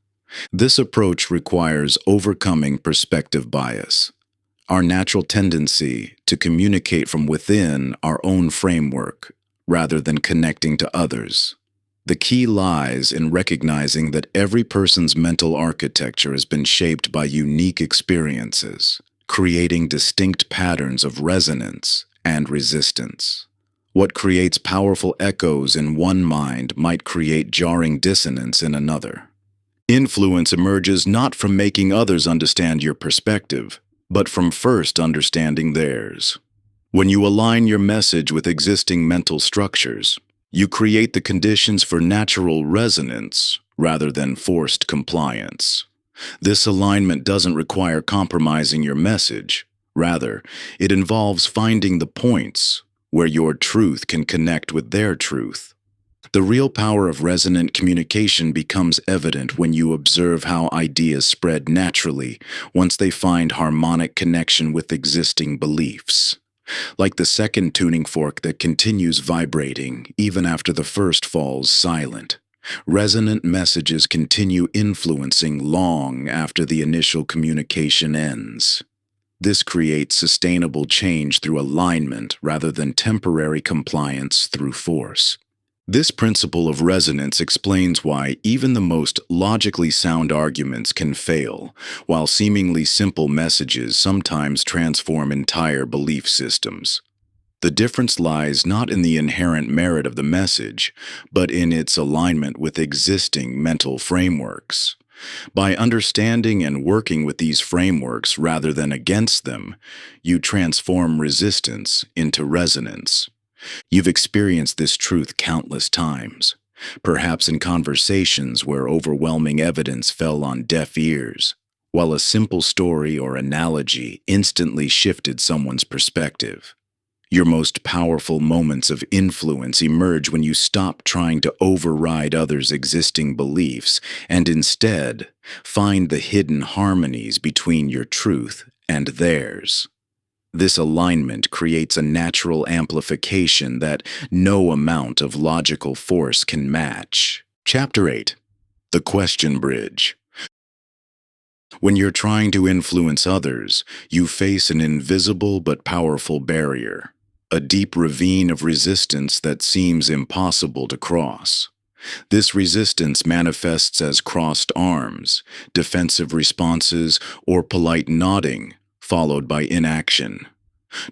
Speaker 1: This approach requires overcoming perspective bias, our natural tendency to communicate from within our own framework rather than connecting to others. The key lies in recognizing that every person's mental architecture has been shaped by unique experiences, creating distinct patterns of resonance and resistance. What creates powerful echoes in one mind might create jarring dissonance in another. Influence emerges not from making others understand your perspective, but from first understanding theirs. When you align your message with existing mental structures, you create the conditions for natural resonance rather than forced compliance. This alignment doesn't require compromising your message. Rather, it involves finding the points where your truth can connect with their truth. The real power of resonant communication becomes evident when you observe how ideas spread naturally once they find harmonic connection with existing beliefs. Like the second tuning fork that continues vibrating even after the first falls silent. Resonant messages continue influencing long after the initial communication ends. This creates sustainable change through alignment rather than temporary compliance through force. This principle of resonance explains why even the most logically sound arguments can fail, while seemingly simple messages sometimes transform entire belief systems. The difference lies not in the inherent merit of the message, but in its alignment with existing mental frameworks. By understanding and working with these frameworks rather than against them, you transform resistance into resonance. You've experienced this truth countless times, perhaps in conversations where overwhelming evidence fell on deaf ears, while a simple story or analogy instantly shifted someone's perspective. Your most powerful moments of influence emerge when you stop trying to override others' existing beliefs and instead find the hidden harmonies between your truth and theirs. This alignment creates a natural amplification that no amount of logical force can match. Chapter 8. The Question Bridge. When you're trying to influence others, you face an invisible but powerful barrier, a deep ravine of resistance that seems impossible to cross. This resistance manifests as crossed arms, defensive responses, or polite nodding, followed by inaction.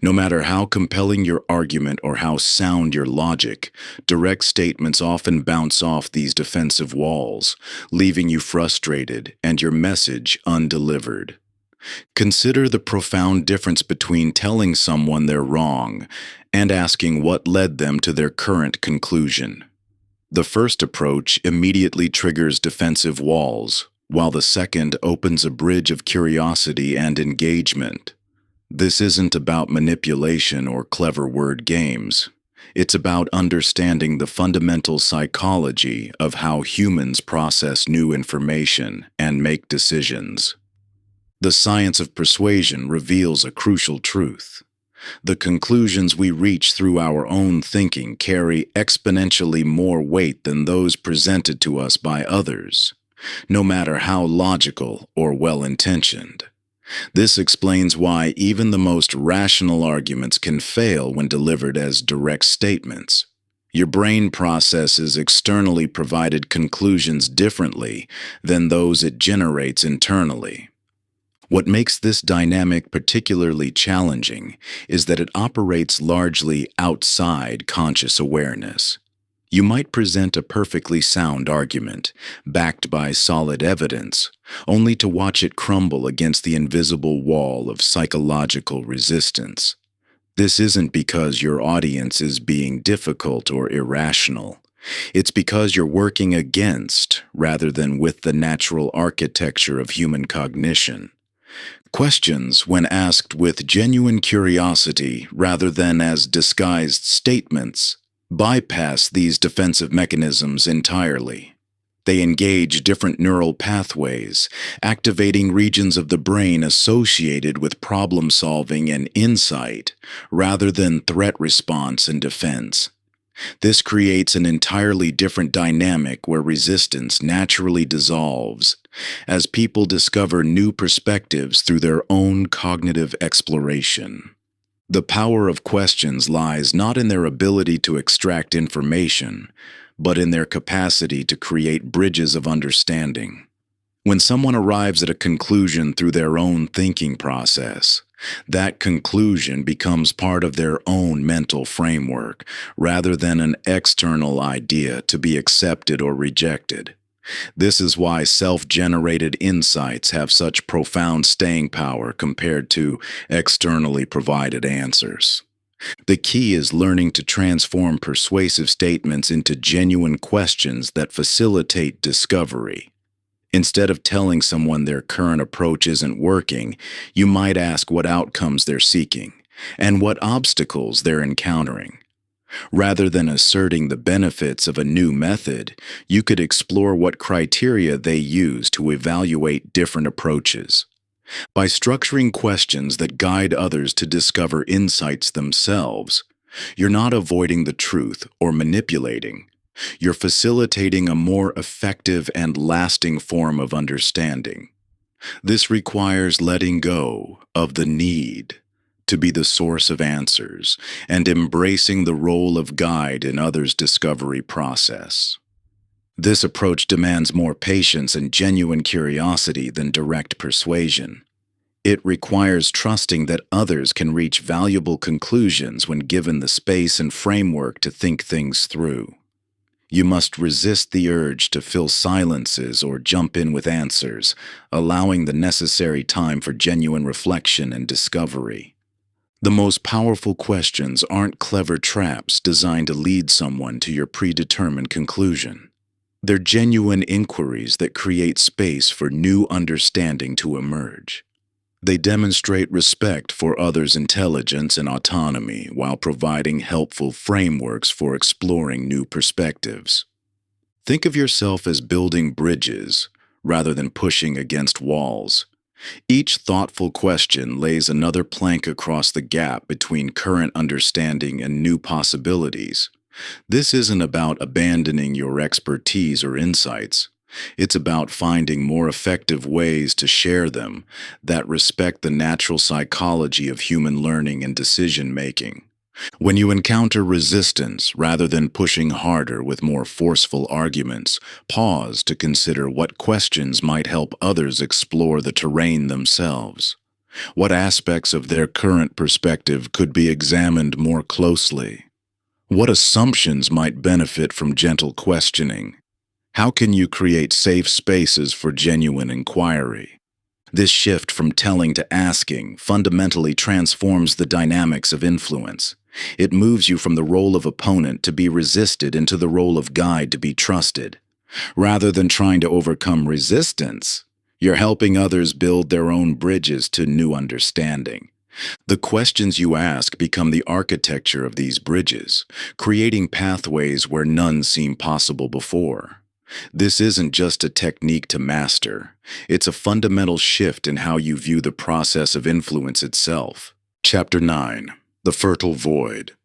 Speaker 1: No matter how compelling your argument or how sound your logic, direct statements often bounce off these defensive walls, leaving you frustrated and your message undelivered. Consider the profound difference between telling someone they're wrong and asking what led them to their current conclusion. The first approach immediately triggers defensive walls, while the second opens a bridge of curiosity and engagement. This isn't about manipulation or clever word games. It's about understanding the fundamental psychology of how humans process new information and make decisions. The science of persuasion reveals a crucial truth. The conclusions we reach through our own thinking carry exponentially more weight than those presented to us by others, no matter how logical or well-intentioned. This explains why even the most rational arguments can fail when delivered as direct statements. Your brain processes externally provided conclusions differently than those it generates internally. What makes this dynamic particularly challenging is that it operates largely outside conscious awareness. You might present a perfectly sound argument, backed by solid evidence, only to watch it crumble against the invisible wall of psychological resistance. This isn't because your audience is being difficult or irrational. It's because you're working against, rather than with, the natural architecture of human cognition. Questions, when asked with genuine curiosity rather than as disguised statements, bypass these defensive mechanisms entirely. They engage different neural pathways, activating regions of the brain associated with problem solving and insight, rather than threat response and defense. This creates an entirely different dynamic where resistance naturally dissolves, as people discover new perspectives through their own cognitive exploration. The power of questions lies not in their ability to extract information, but in their capacity to create bridges of understanding. When someone arrives at a conclusion through their own thinking process, that conclusion becomes part of their own mental framework, rather than an external idea to be accepted or rejected. This is why self-generated insights have such profound staying power compared to externally provided answers. The key is learning to transform persuasive statements into genuine questions that facilitate discovery. Instead of telling someone their current approach isn't working, you might ask what outcomes they're seeking and what obstacles they're encountering. Rather than asserting the benefits of a new method, you could explore what criteria they use to evaluate different approaches. By structuring questions that guide others to discover insights themselves, you're not avoiding the truth or manipulating. You're facilitating a more effective and lasting form of understanding. This requires letting go of the need to be the source of answers and embracing the role of guide in others' discovery process. This approach demands more patience and genuine curiosity than direct persuasion. It requires trusting that others can reach valuable conclusions when given the space and framework to think things through. You must resist the urge to fill silences or jump in with answers, allowing the necessary time for genuine reflection and discovery. The most powerful questions aren't clever traps designed to lead someone to your predetermined conclusion. They're genuine inquiries that create space for new understanding to emerge. They demonstrate respect for others' intelligence and autonomy while providing helpful frameworks for exploring new perspectives. Think of yourself as building bridges rather than pushing against walls. Each thoughtful question lays another plank across the gap between current understanding and new possibilities. This isn't about abandoning your expertise or insights. It's about finding more effective ways to share them that respect the natural psychology of human learning and decision-making. When you encounter resistance, rather than pushing harder with more forceful arguments, pause to consider what questions might help others explore the terrain themselves. What aspects of their current perspective could be examined more closely? What assumptions might benefit from gentle questioning? How can you create safe spaces for genuine inquiry? This shift from telling to asking fundamentally transforms the dynamics of influence. It moves you from the role of opponent to be resisted into the role of guide to be trusted. Rather than trying to overcome resistance, you're helping others build their own bridges to new understanding. The questions you ask become the architecture of these bridges, creating pathways where none seemed possible before. This isn't just a technique to master, it's a fundamental shift in how you view the process of influence itself. Chapter 9. The Fertile Void.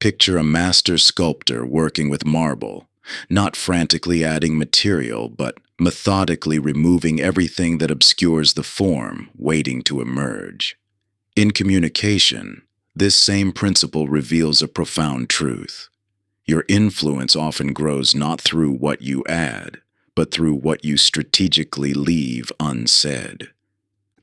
Speaker 1: Picture a master sculptor working with marble, not frantically adding material, but methodically removing everything that obscures the form, waiting to emerge. In communication, this same principle reveals a profound truth. Your influence often grows not through what you add, but through what you strategically leave unsaid.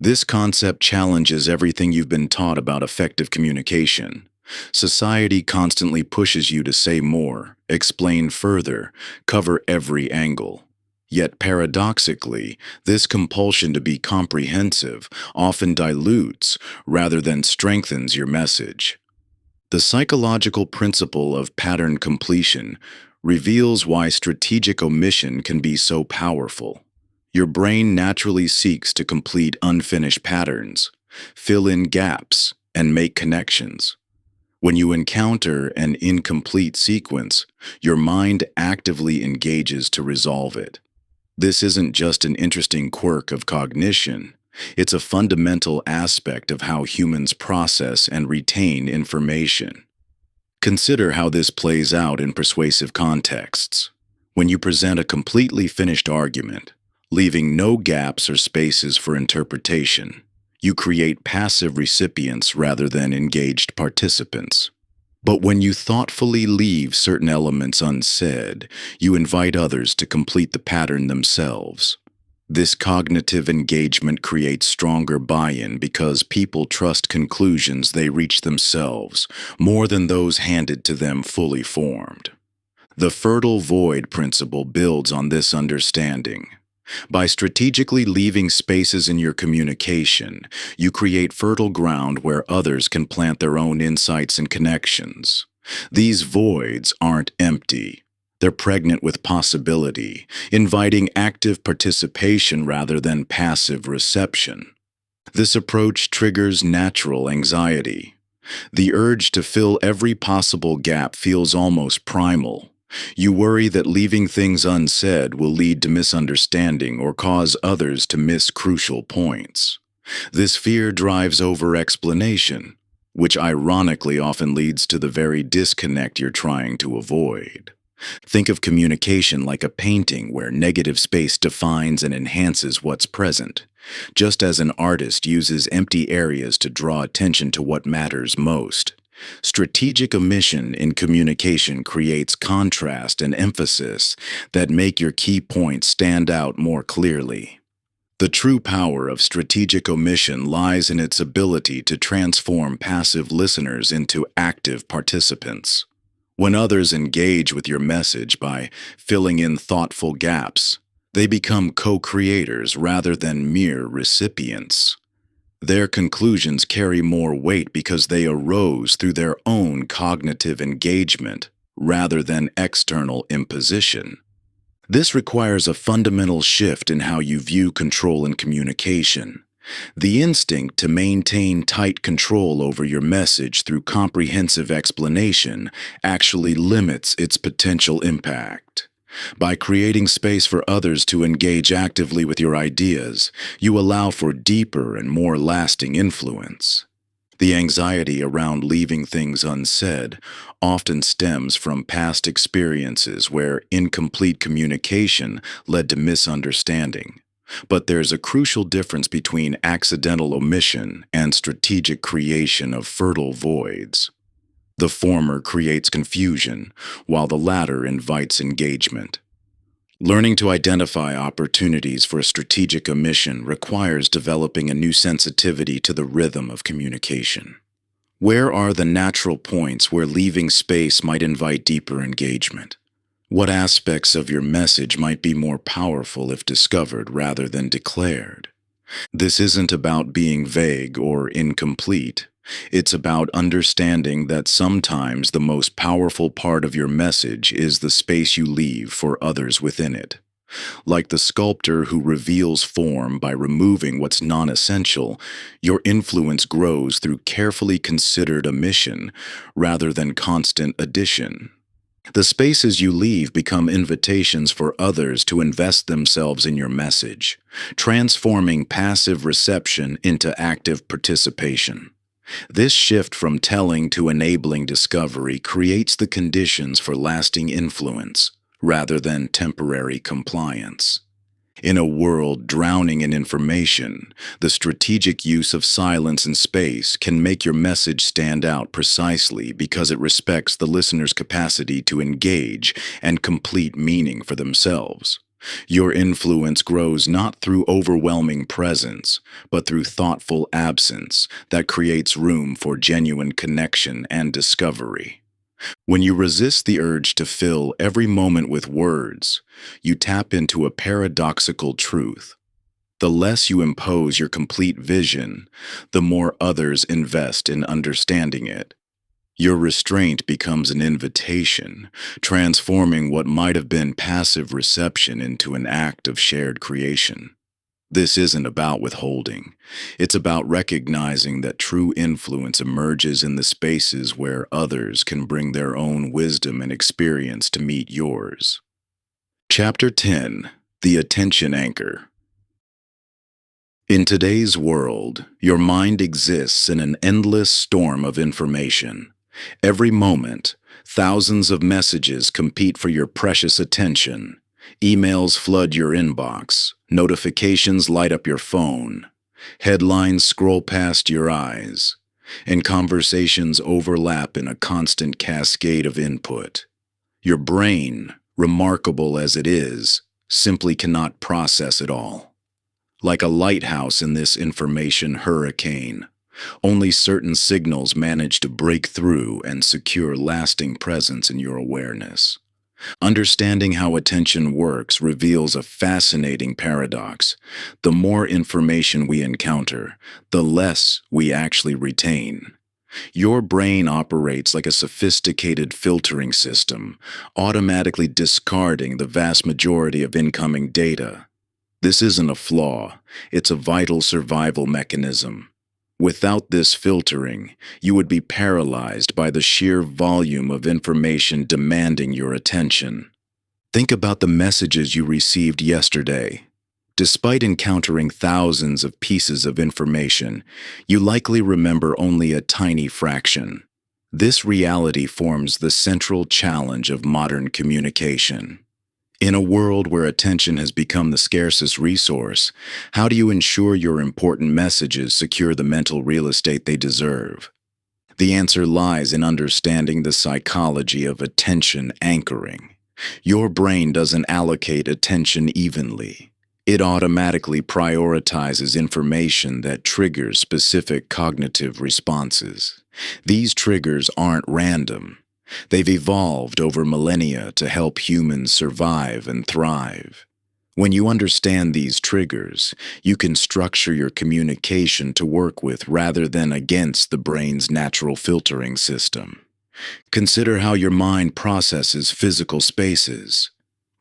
Speaker 1: This concept challenges everything you've been taught about effective communication. Society constantly pushes you to say more, explain further, cover every angle. Yet paradoxically, this compulsion to be comprehensive often dilutes rather than strengthens your message. The psychological principle of pattern completion reveals why strategic omission can be so powerful. Your brain naturally seeks to complete unfinished patterns, fill in gaps, and make connections. When you encounter an incomplete sequence, your mind actively engages to resolve it. This isn't just an interesting quirk of cognition. It's a fundamental aspect of how humans process and retain information. Consider how this plays out in persuasive contexts. When you present a completely finished argument, leaving no gaps or spaces for interpretation, you create passive recipients rather than engaged participants. But when you thoughtfully leave certain elements unsaid, you invite others to complete the pattern themselves. This cognitive engagement creates stronger buy-in because people trust conclusions they reach themselves more than those handed to them fully formed. The fertile void principle builds on this understanding. By strategically leaving spaces in your communication, you create fertile ground where others can plant their own insights and connections. These voids aren't empty. They're pregnant with possibility, inviting active participation rather than passive reception. This approach triggers natural anxiety. The urge to fill every possible gap feels almost primal. You worry that leaving things unsaid will lead to misunderstanding or cause others to miss crucial points. This fear drives over-explanation, which ironically often leads to the very disconnect you're trying to avoid. Think of communication like a painting where negative space defines and enhances what's present, just as an artist uses empty areas to draw attention to what matters most. Strategic omission in communication creates contrast and emphasis that make your key points stand out more clearly. The true power of strategic omission lies in its ability to transform passive listeners into active participants. When others engage with your message by filling in thoughtful gaps, they become co-creators rather than mere recipients. Their conclusions carry more weight because they arose through their own cognitive engagement rather than external imposition. This requires a fundamental shift in how you view control in communication. The instinct to maintain tight control over your message through comprehensive explanation actually limits its potential impact. By creating space for others to engage actively with your ideas, you allow for deeper and more lasting influence. The anxiety around leaving things unsaid often stems from past experiences where incomplete communication led to misunderstanding. But there's a crucial difference between accidental omission and strategic creation of fertile voids. The former creates confusion, while the latter invites engagement. Learning to identify opportunities for strategic omission requires developing a new sensitivity to the rhythm of communication. Where are the natural points where leaving space might invite deeper engagement? What aspects of your message might be more powerful if discovered rather than declared? This isn't about being vague or incomplete. It's about understanding that sometimes the most powerful part of your message is the space you leave for others within it. Like the sculptor who reveals form by removing what's non-essential, your influence grows through carefully considered omission rather than constant addition. The spaces you leave become invitations for others to invest themselves in your message, transforming passive reception into active participation. This shift from telling to enabling discovery creates the conditions for lasting influence, rather than temporary compliance. In a world drowning in information, the strategic use of silence and space can make your message stand out precisely because it respects the listener's capacity to engage and complete meaning for themselves. Your influence grows not through overwhelming presence, but through thoughtful absence that creates room for genuine connection and discovery. When you resist the urge to fill every moment with words, you tap into a paradoxical truth. The less you impose your complete vision, the more others invest in understanding it. Your restraint becomes an invitation, transforming what might have been passive reception into an act of shared creation. This isn't about withholding. It's about recognizing that true influence emerges in the spaces where others can bring their own wisdom and experience to meet yours. Chapter 10: The Attention Anchor. In today's world, your mind exists in an endless storm of information. Every moment, thousands of messages compete for your precious attention. Emails flood your inbox, notifications light up your phone, headlines scroll past your eyes, and conversations overlap in a constant cascade of input. Your brain, remarkable as it is, simply cannot process it all. Like a lighthouse in this information hurricane, only certain signals manage to break through and secure lasting presence in your awareness. Understanding how attention works reveals a fascinating paradox. The more information we encounter, the less we actually retain. Your brain operates like a sophisticated filtering system, automatically discarding the vast majority of incoming data. This isn't a flaw, it's a vital survival mechanism. Without this filtering, you would be paralyzed by the sheer volume of information demanding your attention. Think about the messages you received yesterday. Despite encountering thousands of pieces of information, you likely remember only a tiny fraction. This reality forms the central challenge of modern communication. In a world where attention has become the scarcest resource, how do you ensure your important messages secure the mental real estate they deserve? The answer lies in understanding the psychology of attention anchoring. Your brain doesn't allocate attention evenly. It automatically prioritizes information that triggers specific cognitive responses. These triggers aren't random. They've evolved over millennia to help humans survive and thrive. When you understand these triggers, you can structure your communication to work with rather than against the brain's natural filtering system. Consider how your mind processes physical spaces.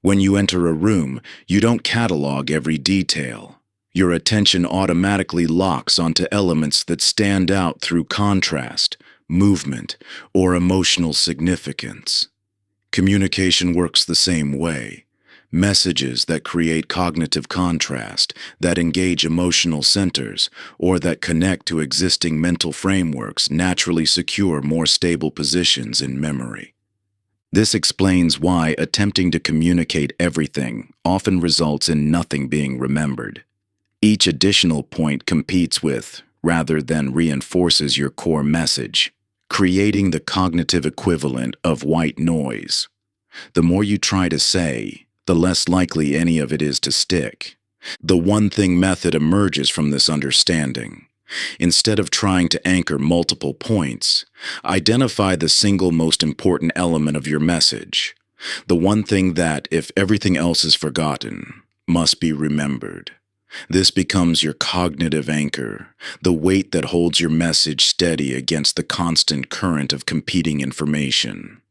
Speaker 1: When you enter a room, you don't catalog every detail. Your attention automatically locks onto elements that stand out through contrast, movement, or emotional significance. Communication works the same way. Messages that create cognitive contrast, that engage emotional centers, or that connect to existing mental frameworks naturally secure more stable positions in memory. This explains why attempting to communicate everything often results in nothing being remembered. Each additional point competes with, rather than reinforces your core message, creating the cognitive equivalent of white noise. The more you try to say, the less likely any of it is to stick. The one thing method emerges from this understanding. Instead of trying to anchor multiple points, identify the single most important element of your message. The one thing that, if everything else is forgotten, must be remembered. This becomes your cognitive anchor, the weight that holds your message steady against the constant current of competing information.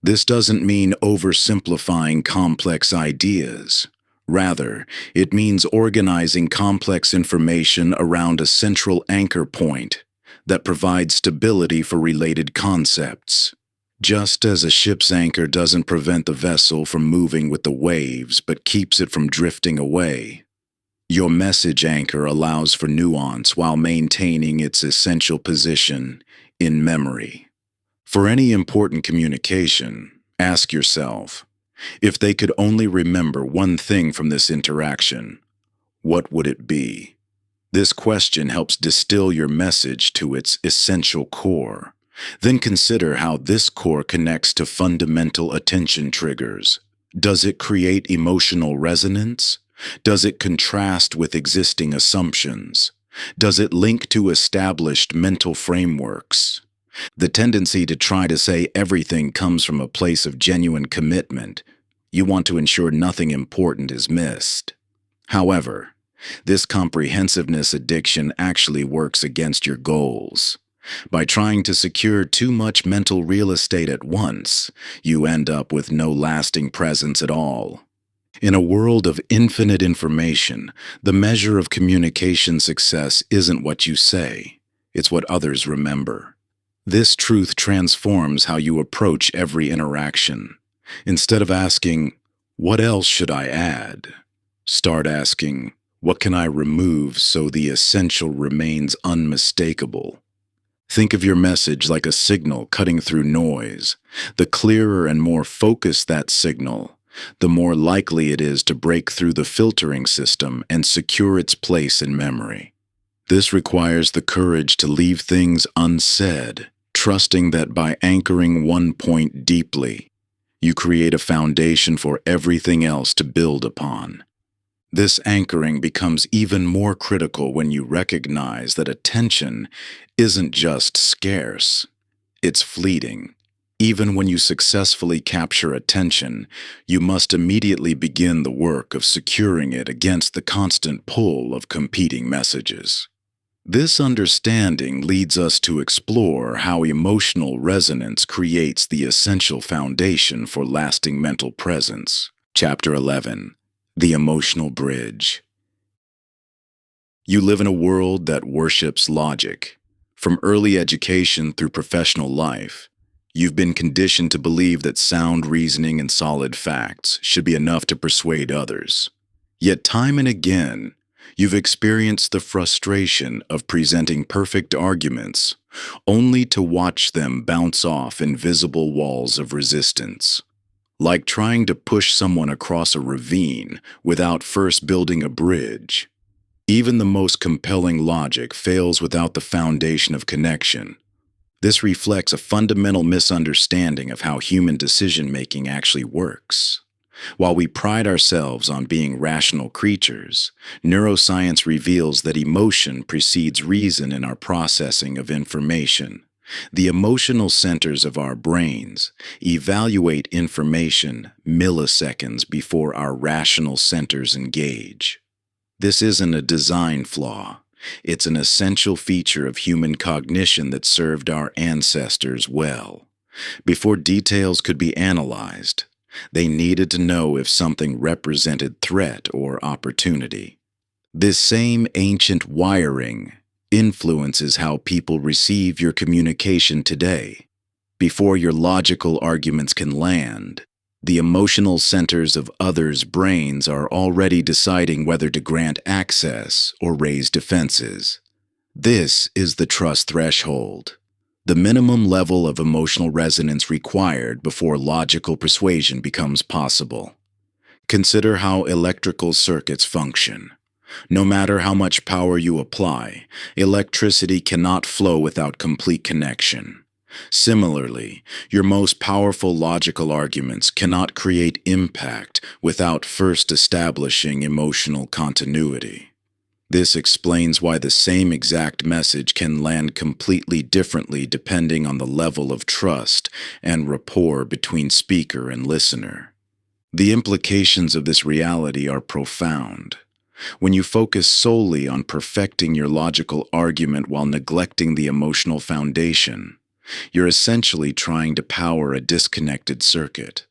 Speaker 1: This doesn't mean oversimplifying complex ideas. Rather, it means organizing complex information around a central anchor point that provides stability for related concepts. Just as a ship's anchor doesn't prevent the vessel from moving with the waves but keeps it from drifting away, your message anchor allows for nuance while maintaining its essential position in memory. For any important communication, ask yourself, if they could only remember one thing from this interaction, what would it be? This question helps distill your message to its essential core. Then consider how this core connects to fundamental attention triggers. Does it create emotional resonance? Does it contrast with existing assumptions? Does it link to established mental frameworks? The tendency to try to say everything comes from a place of genuine commitment. You want to ensure nothing important is missed. However, this comprehensiveness addiction actually works against your goals. By trying to secure too much mental real estate at once, you end up with no lasting presence at all. In a world of infinite information, the measure of communication success isn't what you say, it's what others remember. This truth transforms how you approach every interaction. Instead of asking, "What else should I add?" start asking, "What can I remove so the essential remains unmistakable?" Think of your message like a signal cutting through noise. The clearer and more focused that signal, the more likely it is to break through the filtering system and secure its place in memory. This requires the courage to leave things unsaid, trusting that by anchoring one point deeply, you create a foundation for everything else to build upon. This anchoring becomes even more critical when you recognize that attention isn't just scarce, it's fleeting. Even when you successfully capture attention, you must immediately begin the work of securing it against the constant pull of competing messages. This understanding leads us to explore how emotional resonance creates the essential foundation for lasting mental presence. Chapter 11. The Emotional Bridge. You live in a world that worships logic. From early education through professional life, you've been conditioned to believe that sound reasoning and solid facts should be enough to persuade others. Yet time and again, you've experienced the frustration of presenting perfect arguments, only to watch them bounce off invisible walls of resistance. Like trying to push someone across a ravine without first building a bridge. Even the most compelling logic fails without the foundation of connection. This reflects a fundamental misunderstanding of how human decision-making actually works. While we pride ourselves on being rational creatures, neuroscience reveals that emotion precedes reason in our processing of information. The emotional centers of our brains evaluate information milliseconds before our rational centers engage. This isn't a design flaw. It's an essential feature of human cognition that served our ancestors well. Before details could be analyzed, they needed to know if something represented threat or opportunity. This same ancient wiring influences how people receive your communication today. Before your logical arguments can land, the emotional centers of others' brains are already deciding whether to grant access or raise defenses. This is the trust threshold, the minimum level of emotional resonance required before logical persuasion becomes possible. Consider how electrical circuits function. No matter how much power you apply, electricity cannot flow without complete connection. Similarly, your most powerful logical arguments cannot create impact without first establishing emotional continuity. This explains why the same exact message can land completely differently depending on the level of trust and rapport between speaker and listener. The implications of this reality are profound. When you focus solely on perfecting your logical argument while neglecting the emotional foundation, you're essentially trying to power a disconnected circuit.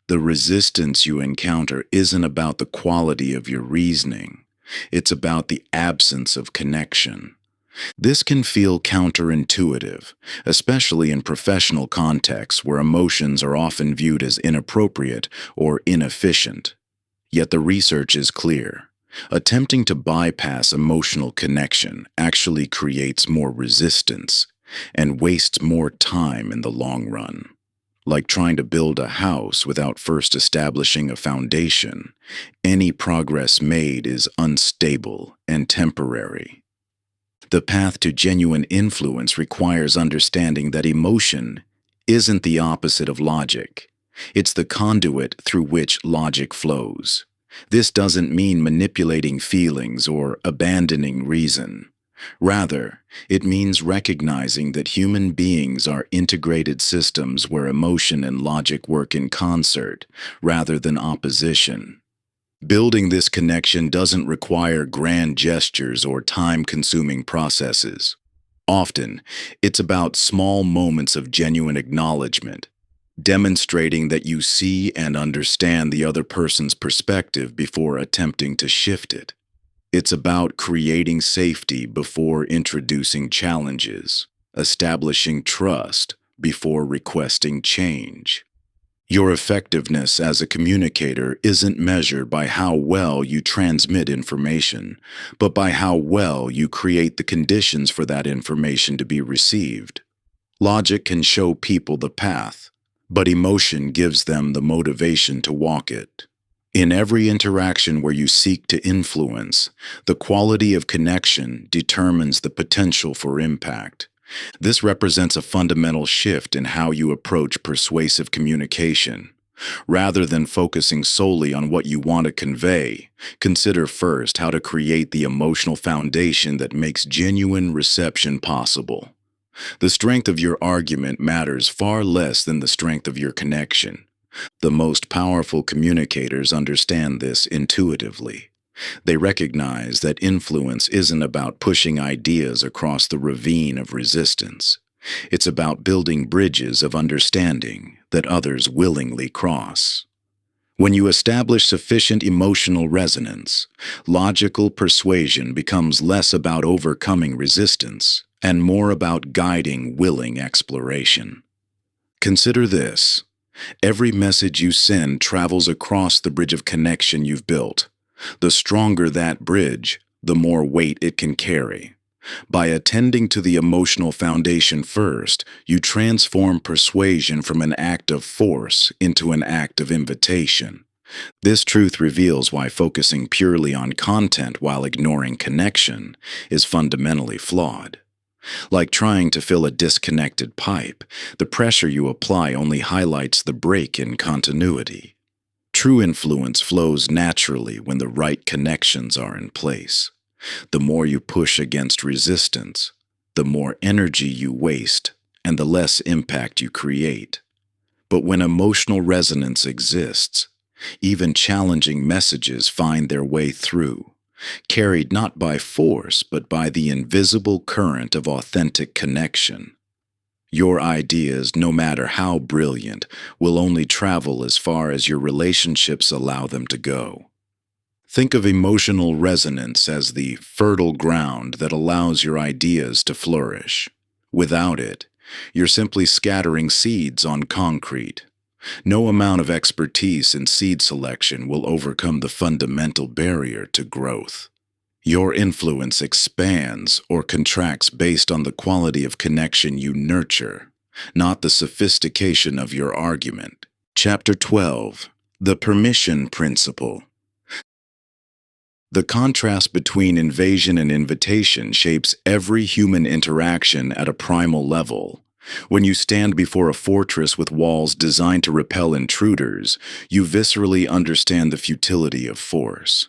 Speaker 1: The resistance you encounter isn't about the quality of your reasoning. It's about the absence of connection. This can feel counterintuitive, especially in professional contexts where emotions are often viewed as inappropriate or inefficient. Yet the research is clear. Attempting to bypass emotional connection actually creates more resistance and wastes more time in the long run. Like trying to build a house without first establishing a foundation, any progress made is unstable and temporary. The path to genuine influence requires understanding that emotion isn't the opposite of logic. It's the conduit through which logic flows. This doesn't mean manipulating feelings or abandoning reason. Rather, it means recognizing that human beings are integrated systems where emotion and logic work in concert, rather than opposition. Building this connection doesn't require grand gestures or time-consuming processes. Often, it's about small moments of genuine acknowledgement, demonstrating that you see and understand the other person's perspective before attempting to shift it. It's about creating safety before introducing challenges, establishing trust before requesting change. Your effectiveness as a communicator isn't measured by how well you transmit information, but by how well you create the conditions for that information to be received. Logic can show people the path, but emotion gives them the motivation to walk it. In every interaction where you seek to influence, the quality of connection determines the potential for impact. This represents a fundamental shift in how you approach persuasive communication. Rather than focusing solely on what you want to convey, consider first how to create the emotional foundation that makes genuine reception possible. The strength of your argument matters far less than the strength of your connection. The most powerful communicators understand this intuitively. They recognize that influence isn't about pushing ideas across the ravine of resistance. It's about building bridges of understanding that others willingly cross. When you establish sufficient emotional resonance, logical persuasion becomes less about overcoming resistance and more about guiding willing exploration. Consider this. Every message you send travels across the bridge of connection you've built. The stronger that bridge, the more weight it can carry. By attending to the emotional foundation first, you transform persuasion from an act of force into an act of invitation. This truth reveals why focusing purely on content while ignoring connection is fundamentally flawed. Like trying to fill a disconnected pipe, the pressure you apply only highlights the break in continuity. True influence flows naturally when the right connections are in place. The more you push against resistance, the more energy you waste and the less impact you create. But when emotional resonance exists, even challenging messages find their way through, carried not by force but by the invisible current of authentic connection. Your ideas, no matter how brilliant, will only travel as far as your relationships allow them to go. Think of emotional resonance as the fertile ground that allows your ideas to flourish. Without it, you're simply scattering seeds on concrete. No amount of expertise in seed selection will overcome the fundamental barrier to growth. Your influence expands or contracts based on the quality of connection you nurture, not the sophistication of your argument. Chapter 12. The Permission Principle. The contrast between invasion and invitation shapes every human interaction at a primal level. When you stand before a fortress with walls designed to repel intruders, you viscerally understand the futility of force.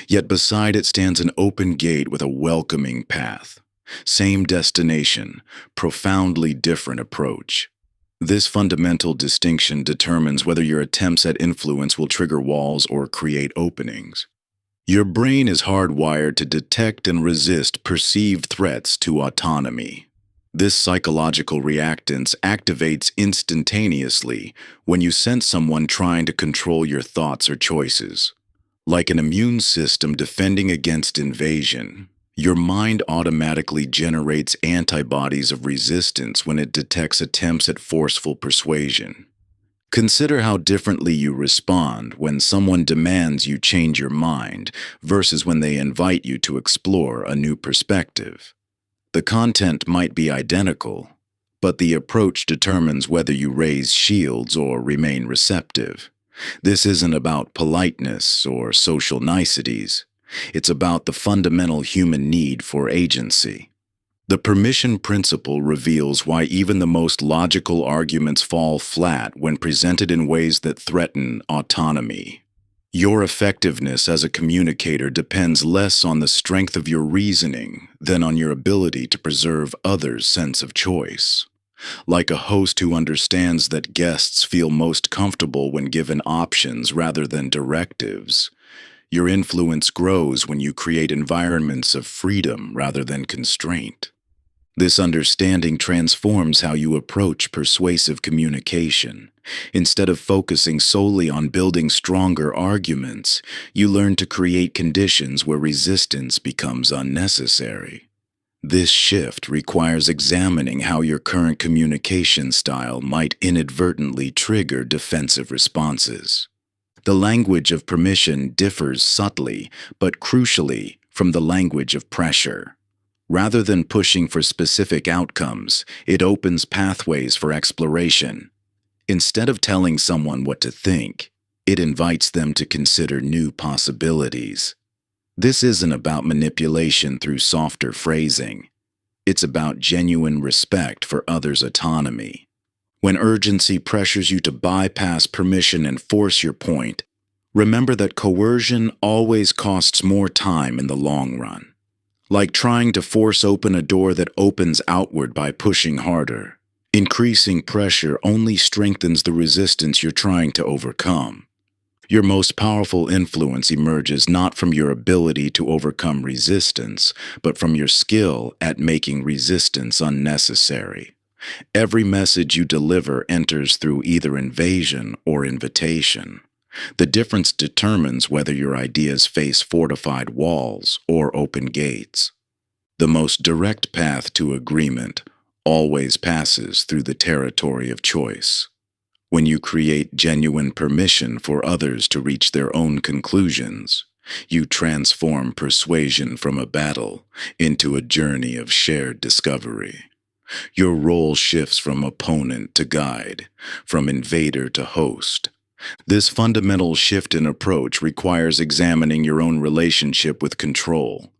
Speaker 1: Yet beside it stands an open gate with a welcoming path. Same destination, profoundly different approach. This fundamental distinction determines whether your attempts at influence will trigger walls or create openings. Your brain is hardwired to detect and resist perceived threats to autonomy. This psychological reactance activates instantaneously when you sense someone trying to control your thoughts or choices. Like an immune system defending against invasion, your mind automatically generates antibodies of resistance when it detects attempts at forceful persuasion. Consider how differently you respond when someone demands you change your mind versus when they invite you to explore a new perspective. The content might be identical, but the approach determines whether you raise shields or remain receptive. This isn't about politeness or social niceties. It's about the fundamental human need for agency. The permission principle reveals why even the most logical arguments fall flat when presented in ways that threaten autonomy. Your effectiveness as a communicator depends less on the strength of your reasoning than on your ability to preserve others' sense of choice. Like a host who understands that guests feel most comfortable when given options rather than directives, your influence grows when you create environments of freedom rather than constraint. This understanding transforms how you approach persuasive communication. Instead of focusing solely on building stronger arguments, you learn to create conditions where resistance becomes unnecessary. This shift requires examining how your current communication style might inadvertently trigger defensive responses. The language of permission differs subtly, but crucially, from the language of pressure. Rather than pushing for specific outcomes, it opens pathways for exploration. Instead of telling someone what to think, it invites them to consider new possibilities. This isn't about manipulation through softer phrasing. It's about genuine respect for others' autonomy. When urgency pressures you to bypass permission and force your point, remember that coercion always costs more time in the long run. Like trying to force open a door that opens outward by pushing harder. Increasing pressure only strengthens the resistance you're trying to overcome. Your most powerful influence emerges not from your ability to overcome resistance, but from your skill at making resistance unnecessary. Every message you deliver enters through either invasion or invitation. The difference determines whether your ideas face fortified walls or open gates. The most direct path to agreement always passes through the territory of choice. When you create genuine permission for others to reach their own conclusions, you transform persuasion from a battle into a journey of shared discovery. Your role shifts from opponent to guide, from invader to host. This fundamental shift in approach requires examining your own relationship with control.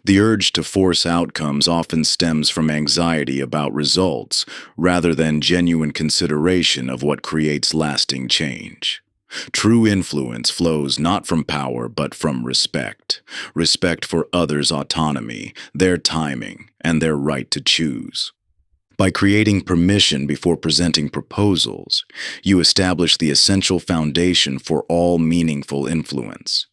Speaker 1: The urge to force outcomes often stems from anxiety about results rather than genuine consideration of what creates lasting change. True influence flows not from power but from respect. Respect for others' autonomy, their timing, and their right to choose. By creating permission before presenting proposals, you establish the essential foundation for all meaningful influence.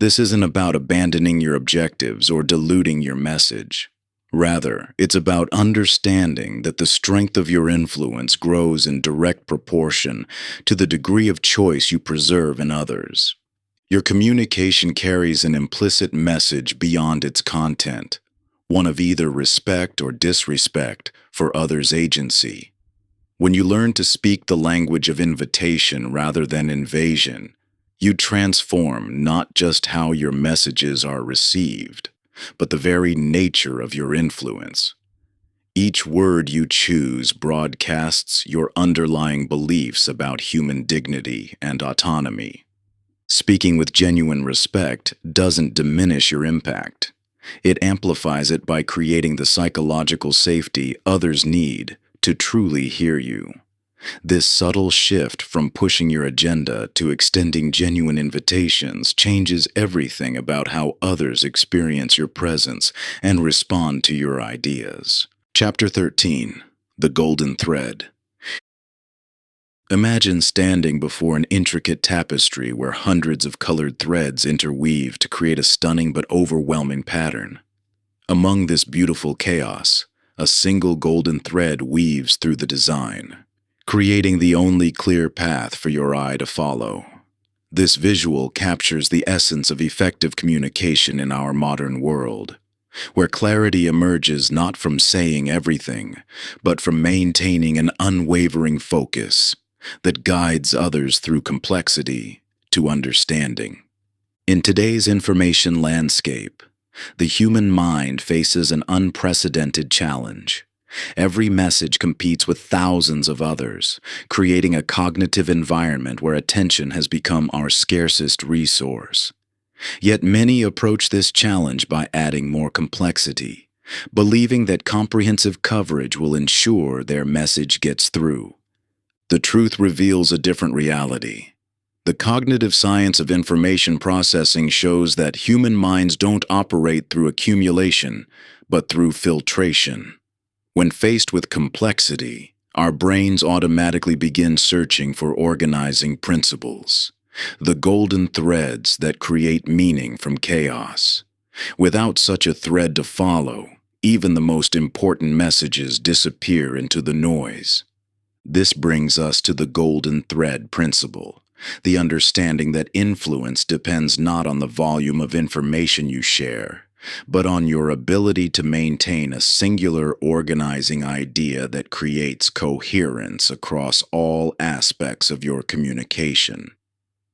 Speaker 1: This isn't about abandoning your objectives or diluting your message. Rather, it's about understanding that the strength of your influence grows in direct proportion to the degree of choice you preserve in others. Your communication carries an implicit message beyond its content, one of either respect or disrespect for others' agency. When you learn to speak the language of invitation rather than invasion, you transform not just how your messages are received, but the very nature of your influence. Each word you choose broadcasts your underlying beliefs about human dignity and autonomy. Speaking with genuine respect doesn't diminish your impact. It amplifies it by creating the psychological safety others need to truly hear you. This subtle shift from pushing your agenda to extending genuine invitations changes everything about how others experience your presence and respond to your ideas. Chapter 13. The Golden Thread. Imagine standing before an intricate tapestry where hundreds of colored threads interweave to create a stunning but overwhelming pattern. Among this beautiful chaos, a single golden thread weaves through the design, creating the only clear path for your eye to follow. This visual captures the essence of effective communication in our modern world, where clarity emerges not from saying everything, but from maintaining an unwavering focus that guides others through complexity to understanding. In today's information landscape, the human mind faces an unprecedented challenge. Every message competes with thousands of others, creating a cognitive environment where attention has become our scarcest resource. Yet many approach this challenge by adding more complexity, believing that comprehensive coverage will ensure their message gets through. The truth reveals a different reality. The cognitive science of information processing shows that human minds don't operate through accumulation, but through filtration. When faced with complexity, our brains automatically begin searching for organizing principles, the golden threads that create meaning from chaos. Without such a thread to follow, even the most important messages disappear into the noise. This brings us to the golden thread principle, the understanding that influence depends not on the volume of information you share, but on your ability to maintain a singular organizing idea that creates coherence across all aspects of your communication.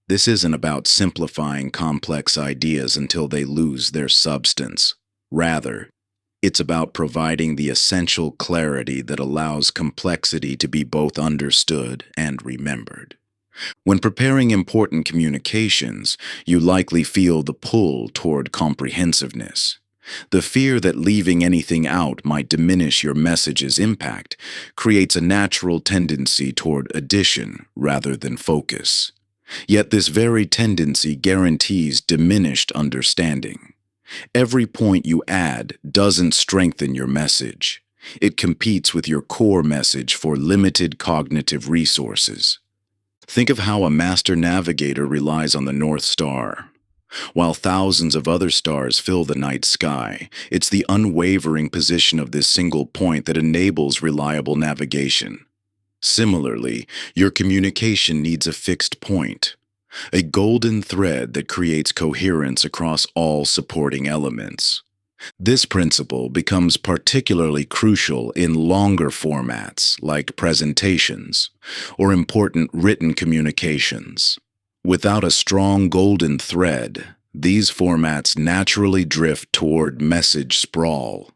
Speaker 1: This isn't about simplifying complex ideas until they lose their substance. Rather, it's about providing the essential clarity that allows complexity to be both understood and remembered. When preparing important communications, you likely feel the pull toward comprehensiveness. The fear that leaving anything out might diminish your message's impact creates a natural tendency toward addition rather than focus. Yet this very tendency guarantees diminished understanding. Every point you add doesn't strengthen your message. It competes with your core message for limited cognitive resources. Think of how a master navigator relies on the North Star. While thousands of other stars fill the night sky, it's the unwavering position of this single point that enables reliable navigation. Similarly, your communication needs a fixed point, a golden thread that creates coherence across all supporting elements. This principle becomes particularly crucial in longer formats like presentations or important written communications. Without a strong golden thread, these formats naturally drift toward message sprawl,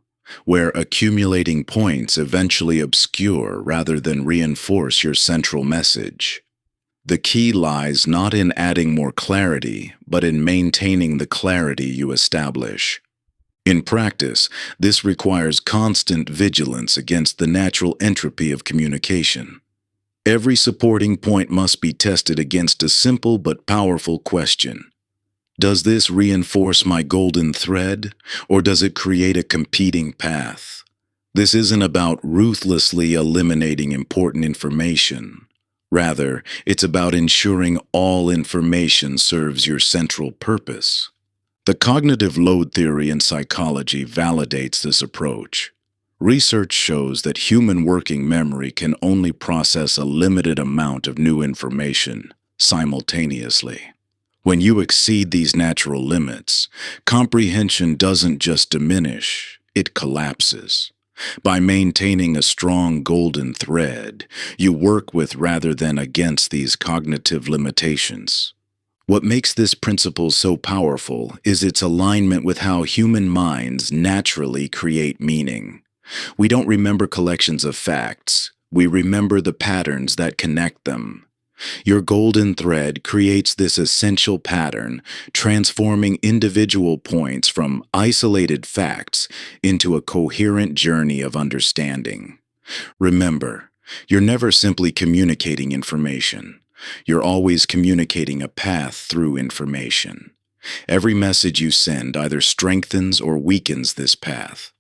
Speaker 1: where accumulating points eventually obscure rather than reinforce your central message. The key lies not in adding more clarity, but in maintaining the clarity you establish. In practice, this requires constant vigilance against the natural entropy of communication. Every supporting point must be tested against a simple but powerful question. Does this reinforce my golden thread, or does it create a competing path? This isn't about ruthlessly eliminating important information. Rather, it's about ensuring all information serves your central purpose. The cognitive load theory in psychology validates this approach. Research shows that human working memory can only process a limited amount of new information simultaneously. When you exceed these natural limits, comprehension doesn't just diminish, it collapses. By maintaining a strong golden thread, you work with rather than against these cognitive limitations. What makes this principle so powerful is its alignment with how human minds naturally create meaning. We don't remember collections of facts, we remember the patterns that connect them. Your golden thread creates this essential pattern, transforming individual points from isolated facts into a coherent journey of understanding. Remember, you're never simply communicating information. You're always communicating a path through information. Every message you send either strengthens or weakens this path.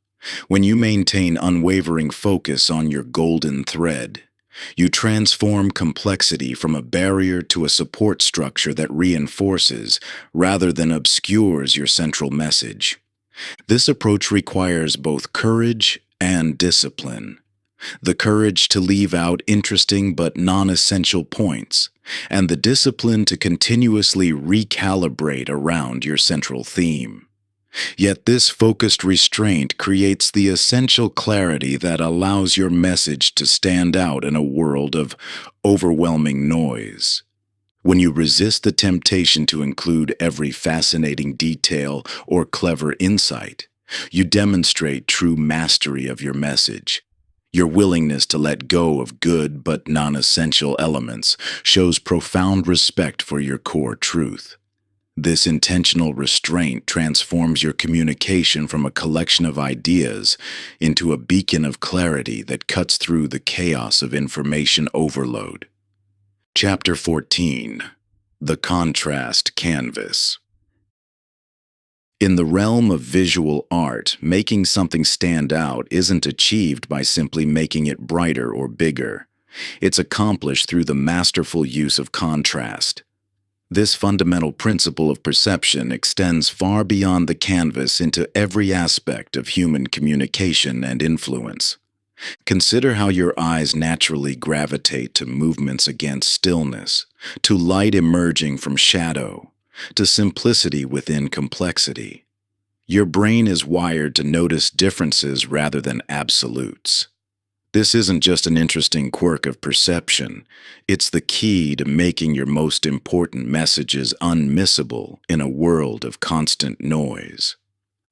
Speaker 1: When you maintain unwavering focus on your golden thread, you transform complexity from a barrier to a support structure that reinforces rather than obscures your central message. This approach requires both courage and discipline. The courage to leave out interesting but non-essential points, and the discipline to continuously recalibrate around your central theme. Yet this focused restraint creates the essential clarity that allows your message to stand out in a world of overwhelming noise. When you resist the temptation to include every fascinating detail or clever insight, you demonstrate true mastery of your message. Your willingness to let go of good but non-essential elements shows profound respect for your core truth. This intentional restraint transforms your communication from a collection of ideas into a beacon of clarity that cuts through the chaos of information overload. Chapter 14. The Contrast Canvas. In the realm of visual art, making something stand out isn't achieved by simply making it brighter or bigger. It's accomplished through the masterful use of contrast. This fundamental principle of perception extends far beyond the canvas into every aspect of human communication and influence. Consider how your eyes naturally gravitate to movements against stillness, to light emerging from shadow, to simplicity within complexity. Your brain is wired to notice differences rather than absolutes. This isn't just an interesting quirk of perception, it's the key to making your most important messages unmissable in a world of constant noise.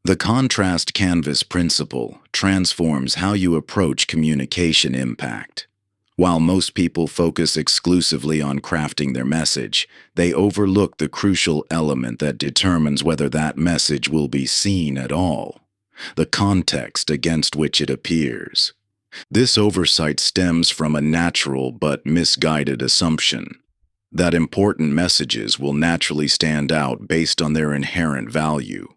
Speaker 1: The contrast canvas principle transforms how you approach communication impact. While most people focus exclusively on crafting their message, they overlook the crucial element that determines whether that message will be seen at all: the context against which it appears. This oversight stems from a natural but misguided assumption that important messages will naturally stand out based on their inherent value.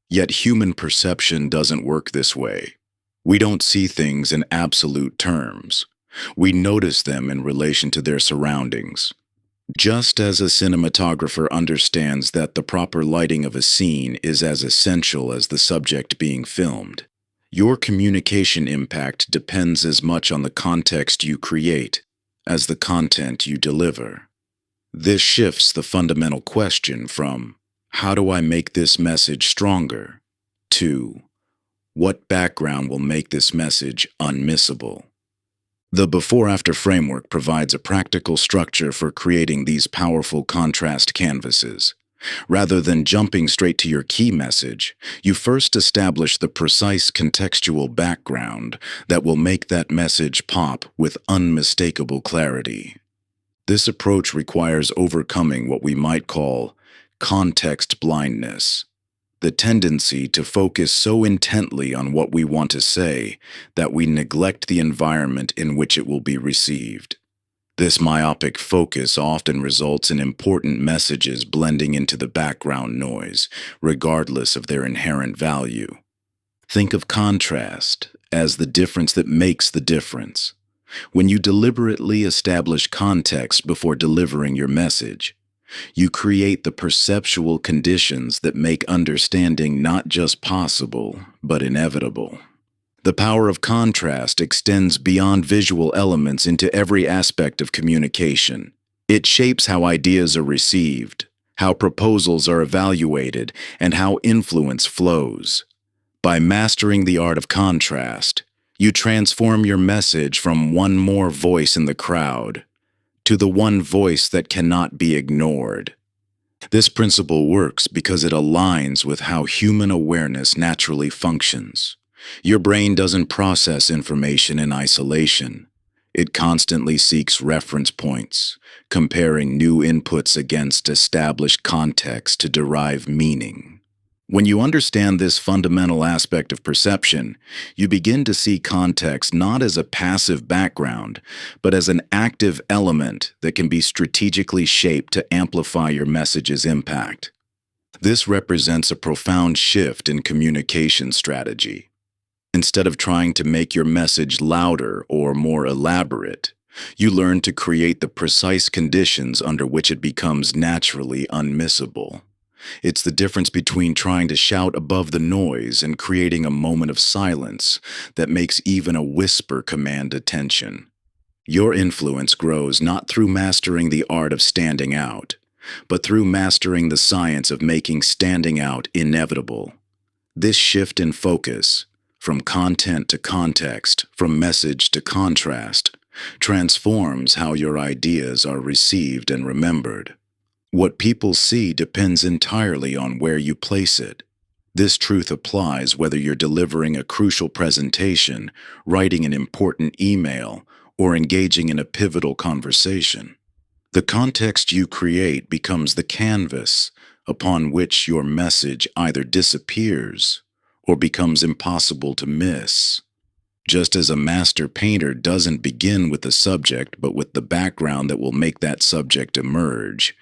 Speaker 1: Yet human perception doesn't work this way. We don't see things in absolute terms. We notice them in relation to their surroundings. Just as a cinematographer understands that the proper lighting of a scene is as essential as the subject being filmed, your communication impact depends as much on the context you create as the content you deliver. This shifts the fundamental question from, "How do I make this message stronger?" to, "What background will make this message unmissable?" The before-after framework provides a practical structure for creating these powerful contrast canvases. Rather than jumping straight to your key message, you first establish the precise contextual background that will make that message pop with unmistakable clarity. This approach requires overcoming what we might call context blindness, the tendency to focus so intently on what we want to say that we neglect the environment in which it will be received. This myopic focus often results in important messages blending into the background noise, regardless of their inherent value. Think of contrast as the difference that makes the difference. When you deliberately establish context before delivering your message, you create the perceptual conditions that make understanding not just possible, but inevitable. The power of contrast extends beyond visual elements into every aspect of communication. It shapes how ideas are received, how proposals are evaluated, and how influence flows. By mastering the art of contrast, you transform your message from one more voice in the crowd to the one voice that cannot be ignored. This principle works because it aligns with how human awareness naturally functions. Your brain doesn't process information in isolation. It constantly seeks reference points, comparing new inputs against established context to derive meaning. When you understand this fundamental aspect of perception, you begin to see context not as a passive background, but as an active element that can be strategically shaped to amplify your message's impact. This represents a profound shift in communication strategy. Instead of trying to make your message louder or more elaborate, you learn to create the precise conditions under which it becomes naturally unmissable. It's the difference between trying to shout above the noise and creating a moment of silence that makes even a whisper command attention. Your influence grows not through mastering the art of standing out, but through mastering the science of making standing out inevitable. This shift in focus, from content to context, from message to contrast, transforms how your ideas are received and remembered. What people see depends entirely on where you place it. This truth applies whether you're delivering a crucial presentation, writing an important email, or engaging in a pivotal conversation. The context you create becomes the canvas upon which your message either disappears or becomes impossible to miss. Just as a master painter doesn't begin with the subject but with the background that will make that subject emerge,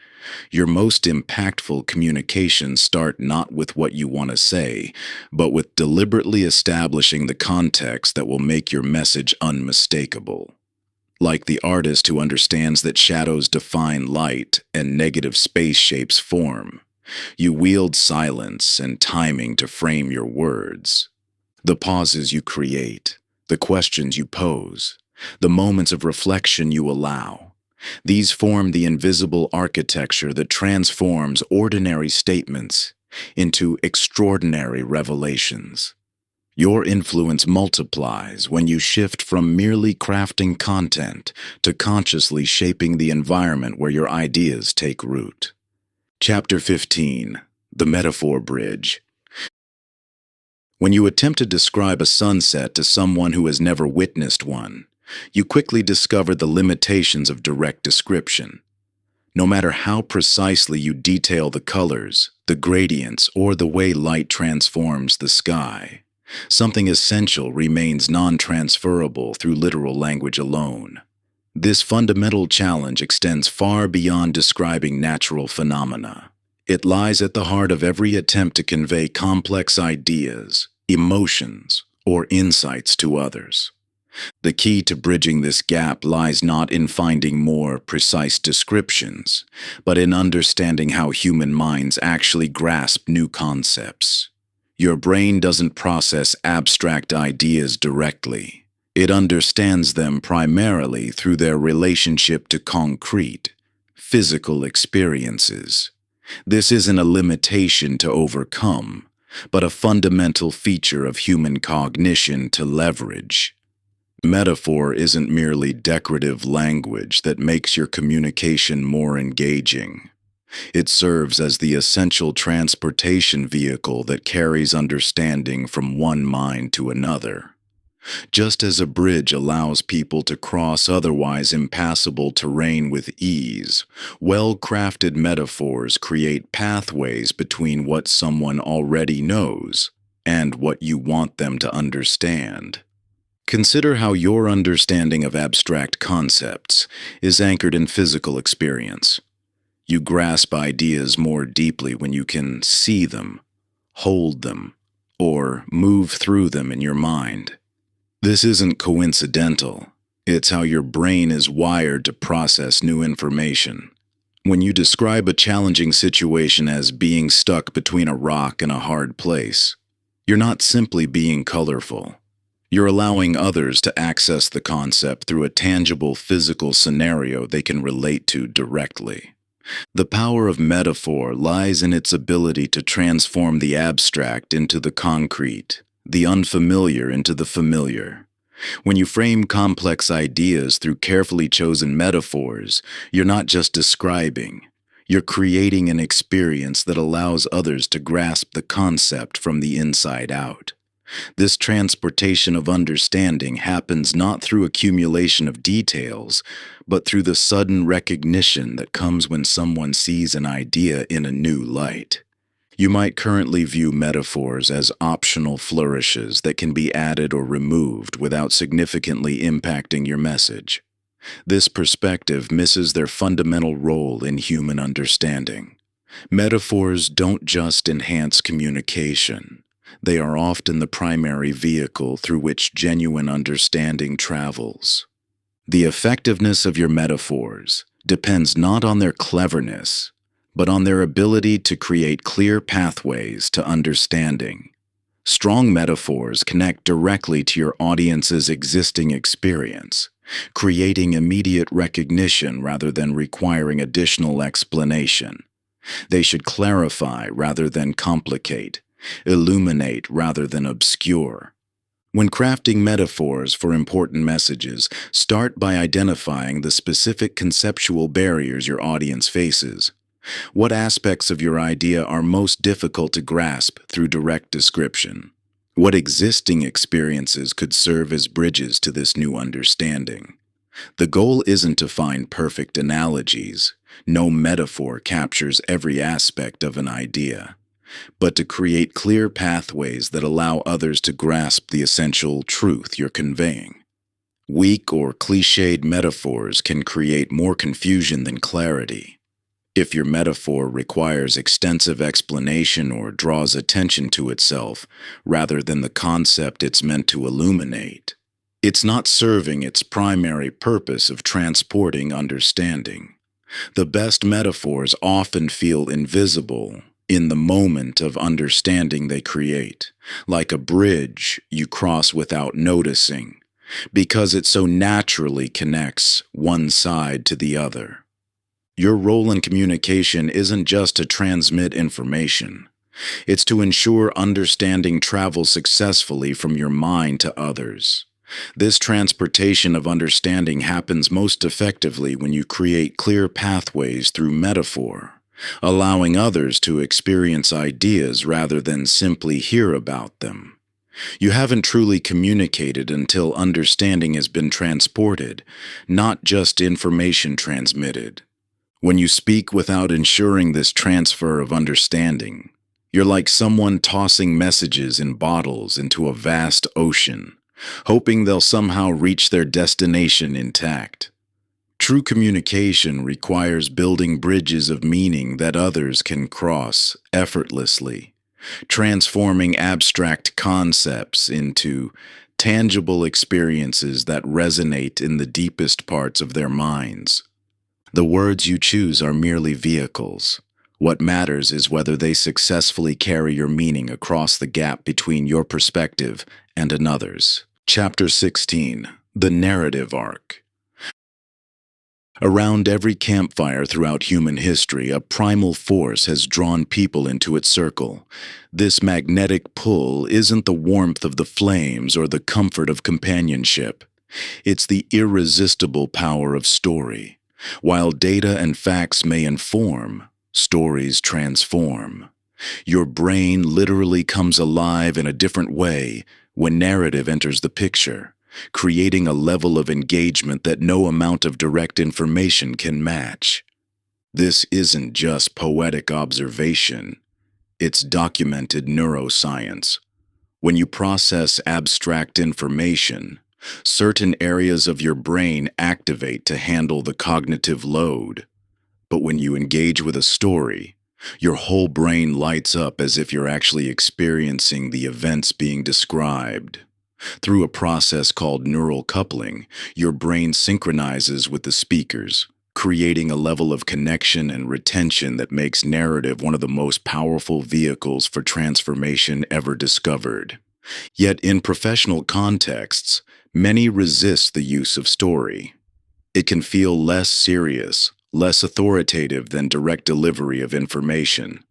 Speaker 1: your most impactful communications start not with what you want to say, but with deliberately establishing the context that will make your message unmistakable. Like the artist who understands that shadows define light and negative space shapes form, you wield silence and timing to frame your words. The pauses you create, the questions you pose, the moments of reflection you allow. These form the invisible architecture that transforms ordinary statements into extraordinary revelations. Your influence multiplies when you shift from merely crafting content to consciously shaping the environment where your ideas take root. Chapter 15: The Metaphor Bridge. When you attempt to describe a sunset to someone who has never witnessed one, you quickly discover the limitations of direct description. No matter how precisely you detail the colors, the gradients, or the way light transforms the sky, something essential remains non-transferable through literal language alone. This fundamental challenge extends far beyond describing natural phenomena. It lies at the heart of every attempt to convey complex ideas, emotions, or insights to others. The key to bridging this gap lies not in finding more precise descriptions, but in understanding how human minds actually grasp new concepts. Your brain doesn't process abstract ideas directly. It understands them primarily through their relationship to concrete, physical experiences. This isn't a limitation to overcome, but a fundamental feature of human cognition to leverage. Metaphor isn't merely decorative language that makes your communication more engaging. It serves as the essential transportation vehicle that carries understanding from one mind to another. Just as a bridge allows people to cross otherwise impassable terrain with ease, well-crafted metaphors create pathways between what someone already knows and what you want them to understand. Consider how your understanding of abstract concepts is anchored in physical experience. You grasp ideas more deeply when you can see them, hold them, or move through them in your mind. This isn't coincidental. It's how your brain is wired to process new information. When you describe a challenging situation as being stuck between a rock and a hard place, you're not simply being colorful. You're allowing others to access the concept through a tangible physical scenario they can relate to directly. The power of metaphor lies in its ability to transform the abstract into the concrete, the unfamiliar into the familiar. When you frame complex ideas through carefully chosen metaphors, you're not just describing, you're creating an experience that allows others to grasp the concept from the inside out. This transportation of understanding happens not through accumulation of details, but through the sudden recognition that comes when someone sees an idea in a new light. You might currently view metaphors as optional flourishes that can be added or removed without significantly impacting your message. This perspective misses their fundamental role in human understanding. Metaphors don't just enhance communication. They are often the primary vehicle through which genuine understanding travels. The effectiveness of your metaphors depends not on their cleverness, but on their ability to create clear pathways to understanding. Strong metaphors connect directly to your audience's existing experience, creating immediate recognition rather than requiring additional explanation. They should clarify rather than complicate, illuminate rather than obscure. When crafting metaphors for important messages, start by identifying the specific conceptual barriers your audience faces. What aspects of your idea are most difficult to grasp through direct description? What existing experiences could serve as bridges to this new understanding? The goal isn't to find perfect analogies. No metaphor captures every aspect of an idea, but to create clear pathways that allow others to grasp the essential truth you're conveying. Weak or cliched metaphors can create more confusion than clarity. If your metaphor requires extensive explanation or draws attention to itself rather than the concept it's meant to illuminate, it's not serving its primary purpose of transporting understanding. The best metaphors often feel invisible in the moment of understanding they create, like a bridge you cross without noticing, because it so naturally connects one side to the other. Your role in communication isn't just to transmit information. It's to ensure understanding travels successfully from your mind to others. This transportation of understanding happens most effectively when you create clear pathways through metaphor, allowing others to experience ideas rather than simply hear about them. You haven't truly communicated until understanding has been transported, not just information transmitted. When you speak without ensuring this transfer of understanding, you're like someone tossing messages in bottles into a vast ocean, hoping they'll somehow reach their destination intact. True communication requires building bridges of meaning that others can cross effortlessly, transforming abstract concepts into tangible experiences that resonate in the deepest parts of their minds. The words you choose are merely vehicles. What matters is whether they successfully carry your meaning across the gap between your perspective and another's. Chapter 16. The Narrative Arc. Around every campfire throughout human history, a primal force has drawn people into its circle. This magnetic pull isn't the warmth of the flames or the comfort of companionship. It's the irresistible power of story. While data and facts may inform, stories transform. Your brain literally comes alive in a different way when narrative enters the picture, creating a level of engagement that no amount of direct information can match. This isn't just poetic observation, it's documented neuroscience. When you process abstract information, certain areas of your brain activate to handle the cognitive load. But when you engage with a story, your whole brain lights up as if you're actually experiencing the events being described. Through a process called neural coupling, your brain synchronizes with the speakers, creating a level of connection and retention that makes narrative one of the most powerful vehicles for transformation ever discovered. Yet in professional contexts, many resist the use of story. It can feel less serious, less authoritative than direct delivery of information.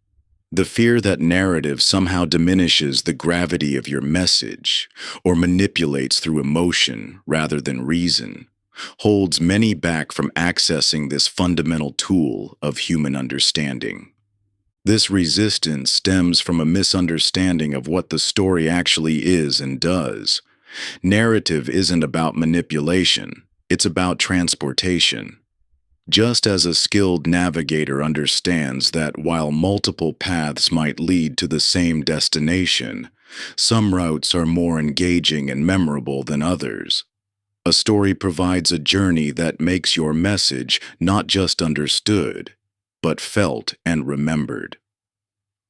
Speaker 1: The fear that narrative somehow diminishes the gravity of your message or manipulates through emotion rather than reason holds many back from accessing this fundamental tool of human understanding. This resistance stems from a misunderstanding of what the story actually is and does. Narrative isn't about manipulation, it's about transportation. Just as a skilled navigator understands that while multiple paths might lead to the same destination, some routes are more engaging and memorable than others. A story provides a journey that makes your message not just understood, but felt and remembered.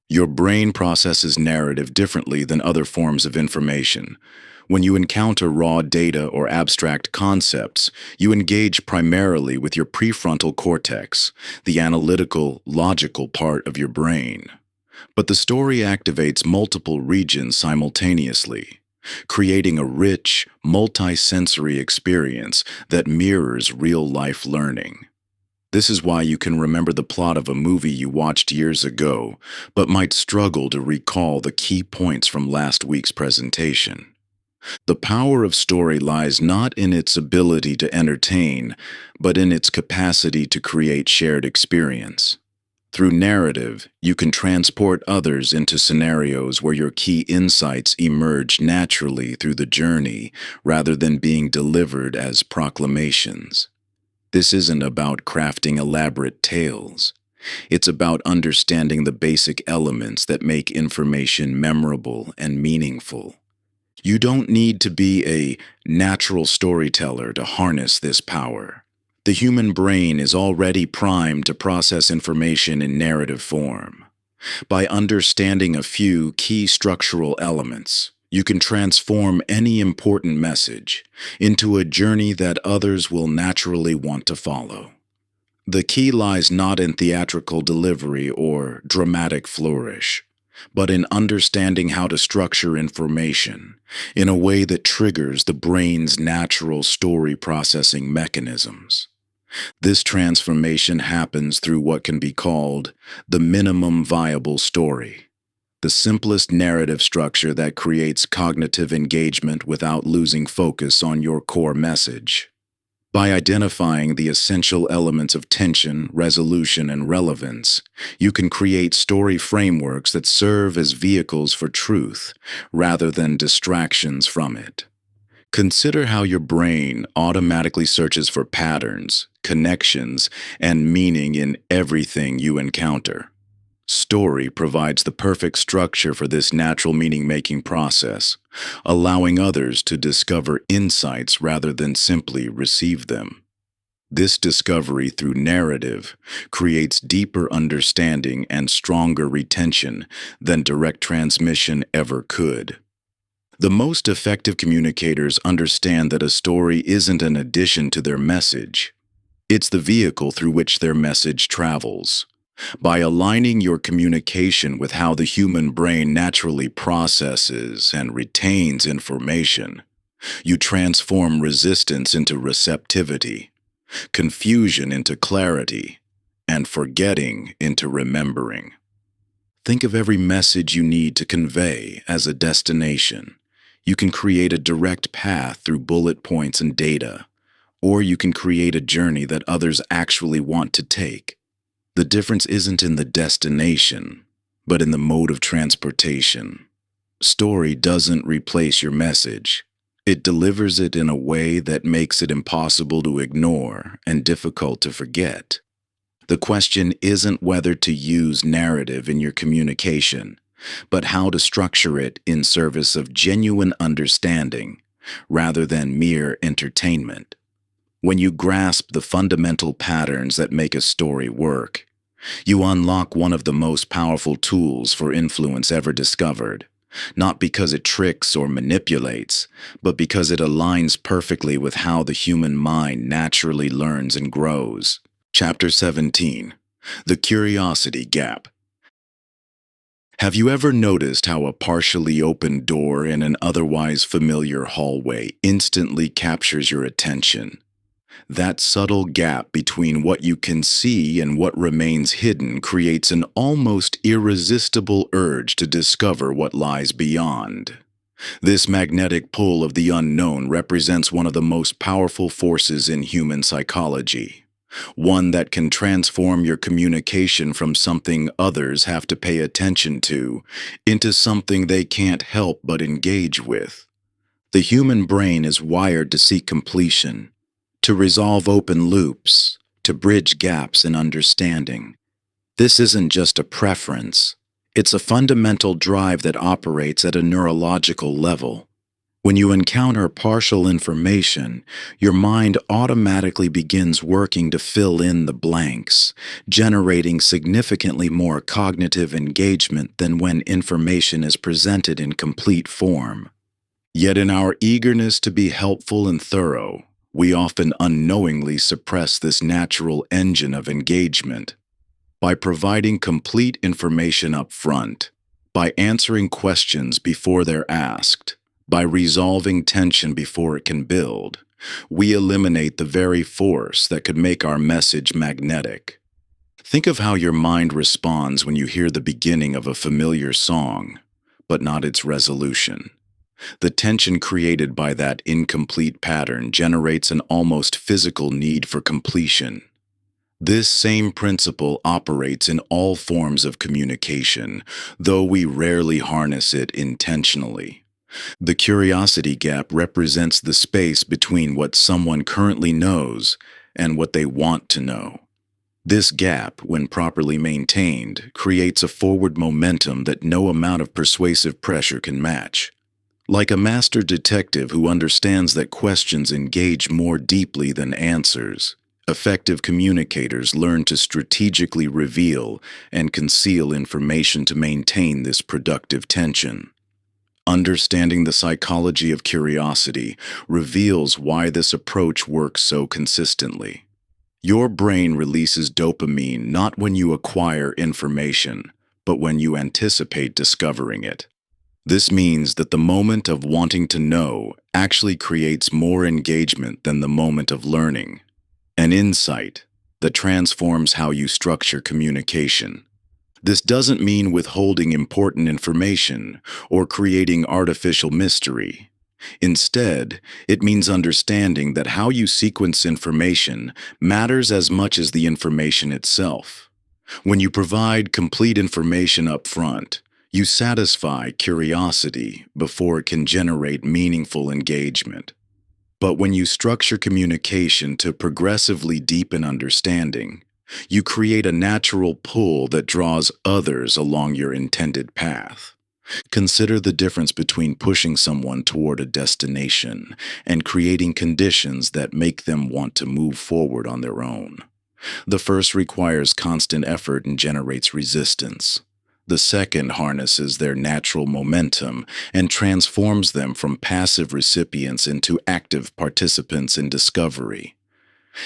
Speaker 1: Your brain processes narrative differently than other forms of information. When you encounter raw data or abstract concepts, you engage primarily with your prefrontal cortex, the analytical, logical part of your brain. But the story activates multiple regions simultaneously, creating a rich, multi-sensory experience that mirrors real-life learning. This is why you can remember the plot of a movie you watched years ago, but might struggle to recall the key points from last week's presentation. The power of story lies not in its ability to entertain, but in its capacity to create shared experience. Through narrative, you can transport others into scenarios where your key insights emerge naturally through the journey rather than being delivered as proclamations. This isn't about crafting elaborate tales. It's about understanding the basic elements that make information memorable and meaningful. You don't need to be a natural storyteller to harness this power. The human brain is already primed to process information in narrative form. By understanding a few key structural elements, you can transform any important message into a journey that others will naturally want to follow. The key lies not in theatrical delivery or dramatic flourish, but in understanding how to structure information in a way that triggers the brain's natural story processing mechanisms. This transformation happens through what can be called the minimum viable story, the simplest narrative structure that creates cognitive engagement without losing focus on your core message. By identifying the essential elements of tension, resolution, and relevance, you can create story frameworks that serve as vehicles for truth rather than distractions from it. Consider how your brain automatically searches for patterns, connections, and meaning in everything you encounter. Story provides the perfect structure for this natural meaning-making process, allowing others to discover insights rather than simply receive them. This discovery through narrative creates deeper understanding and stronger retention than direct transmission ever could. The most effective communicators understand that a story isn't an addition to their message. It's the vehicle through which their message travels. By aligning your communication with how the human brain naturally processes and retains information, you transform resistance into receptivity, confusion into clarity, and forgetting into remembering. Think of every message you need to convey as a destination. You can create a direct path through bullet points and data, or you can create a journey that others actually want to take. The difference isn't in the destination, but in the mode of transportation. Story doesn't replace your message. It delivers it in a way that makes it impossible to ignore and difficult to forget. The question isn't whether to use narrative in your communication, but how to structure it in service of genuine understanding rather than mere entertainment. When you grasp the fundamental patterns that make a story work, you unlock one of the most powerful tools for influence ever discovered, not because it tricks or manipulates, but because it aligns perfectly with how the human mind naturally learns and grows. Chapter 17. The Curiosity Gap. Have you ever noticed how a partially open door in an otherwise familiar hallway instantly captures your attention? That subtle gap between what you can see and what remains hidden creates an almost irresistible urge to discover what lies beyond. This magnetic pull of the unknown represents one of the most powerful forces in human psychology. One that can transform your communication from something others have to pay attention to into something they can't help but engage with. The human brain is wired to seek completion, to resolve open loops, to bridge gaps in understanding. This isn't just a preference, it's a fundamental drive that operates at a neurological level. When you encounter partial information, your mind automatically begins working to fill in the blanks, generating significantly more cognitive engagement than when information is presented in complete form. Yet in our eagerness to be helpful and thorough, we often unknowingly suppress this natural engine of engagement. By providing complete information up front, by answering questions before they're asked, by resolving tension before it can build, we eliminate the very force that could make our message magnetic. Think of how your mind responds when you hear the beginning of a familiar song, but not its resolution. The tension created by that incomplete pattern generates an almost physical need for completion. This same principle operates in all forms of communication, though we rarely harness it intentionally. The curiosity gap represents the space between what someone currently knows and what they want to know. This gap, when properly maintained, creates a forward momentum that no amount of persuasive pressure can match. Like a master detective who understands that questions engage more deeply than answers, effective communicators learn to strategically reveal and conceal information to maintain this productive tension. Understanding the psychology of curiosity reveals why this approach works so consistently. Your brain releases dopamine not when you acquire information, but when you anticipate discovering it. This means that the moment of wanting to know actually creates more engagement than the moment of learning, an insight that transforms how you structure communication. This doesn't mean withholding important information or creating artificial mystery. Instead, it means understanding that how you sequence information matters as much as the information itself. When you provide complete information up front, you satisfy curiosity before it can generate meaningful engagement. But when you structure communication to progressively deepen understanding, you create a natural pull that draws others along your intended path. Consider the difference between pushing someone toward a destination and creating conditions that make them want to move forward on their own. The first requires constant effort and generates resistance. The second harnesses their natural momentum and transforms them from passive recipients into active participants in discovery.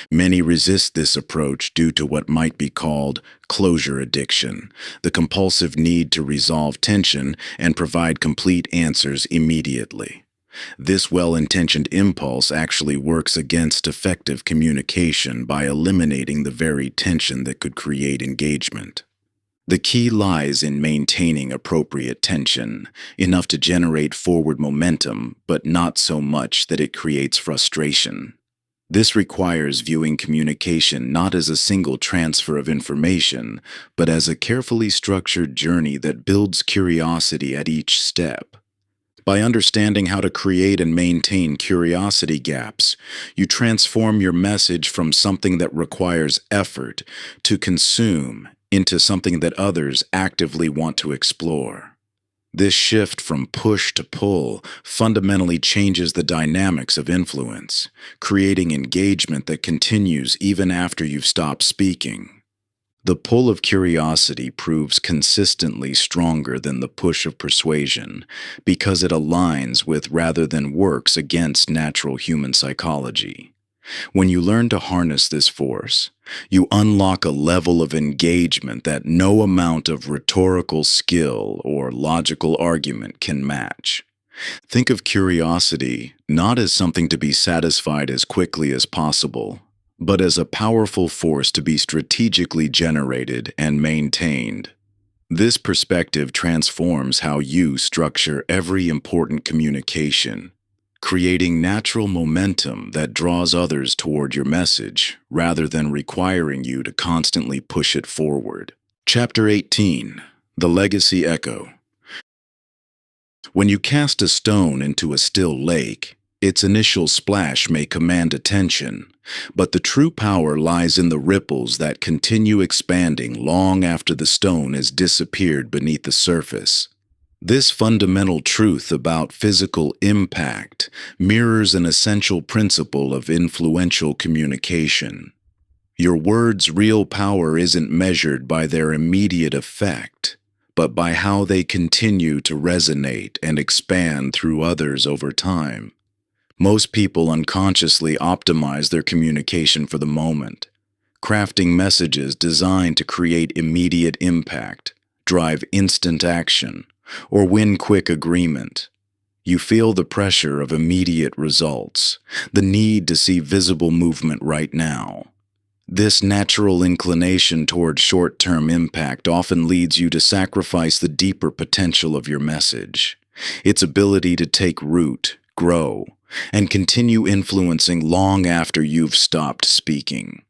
Speaker 1: Many resist this approach due to what might be called closure addiction, the compulsive need to resolve tension and provide complete answers immediately. This well-intentioned impulse actually works against effective communication by eliminating the very tension that could create engagement. The key lies in maintaining appropriate tension, enough to generate forward momentum, but not so much that it creates frustration. This requires viewing communication not as a single transfer of information, but as a carefully structured journey that builds curiosity at each step. By understanding how to create and maintain curiosity gaps, you transform your message from something that requires effort to consume into something that others actively want to explore. This shift from push to pull fundamentally changes the dynamics of influence, creating engagement that continues even after you've stopped speaking. The pull of curiosity proves consistently stronger than the push of persuasion because it aligns with rather than works against natural human psychology. When you learn to harness this force, you unlock a level of engagement that no amount of rhetorical skill or logical argument can match. Think of curiosity not as something to be satisfied as quickly as possible, but as a powerful force to be strategically generated and maintained. This perspective transforms how you structure every important communication, creating natural momentum that draws others toward your message rather than requiring you to constantly push it forward. Chapter 18: The Legacy Echo. When you cast a stone into a still lake, its initial splash may command attention, but the true power lies in the ripples that continue expanding long after the stone has disappeared beneath the surface. This fundamental truth about physical impact mirrors an essential principle of influential communication. Your words' real power isn't measured by their immediate effect, but by how they continue to resonate and expand through others over time. Most people unconsciously optimize their communication for the moment, crafting messages designed to create immediate impact, drive instant action, or win quick agreement. You feel the pressure of immediate results, the need to see visible movement right now. This natural inclination toward short-term impact often leads you to sacrifice the deeper potential of your message, its ability to take root, grow, and continue influencing long after you've stopped speaking.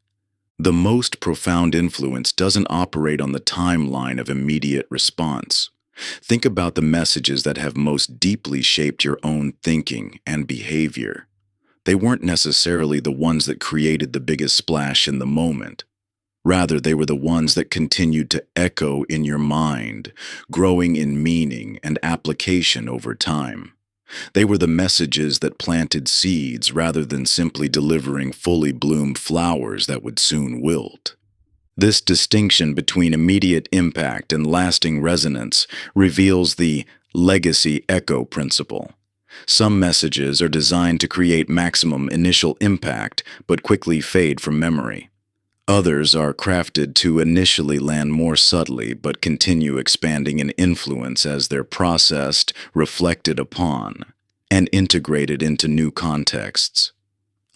Speaker 1: The most profound influence doesn't operate on the timeline of immediate response. Think about the messages that have most deeply shaped your own thinking and behavior. They weren't necessarily the ones that created the biggest splash in the moment. Rather, they were the ones that continued to echo in your mind, growing in meaning and application over time. They were the messages that planted seeds rather than simply delivering fully bloomed flowers that would soon wilt. This distinction between immediate impact and lasting resonance reveals the legacy echo principle. Some messages are designed to create maximum initial impact but quickly fade from memory. Others are crafted to initially land more subtly but continue expanding in influence as they're processed, reflected upon, and integrated into new contexts.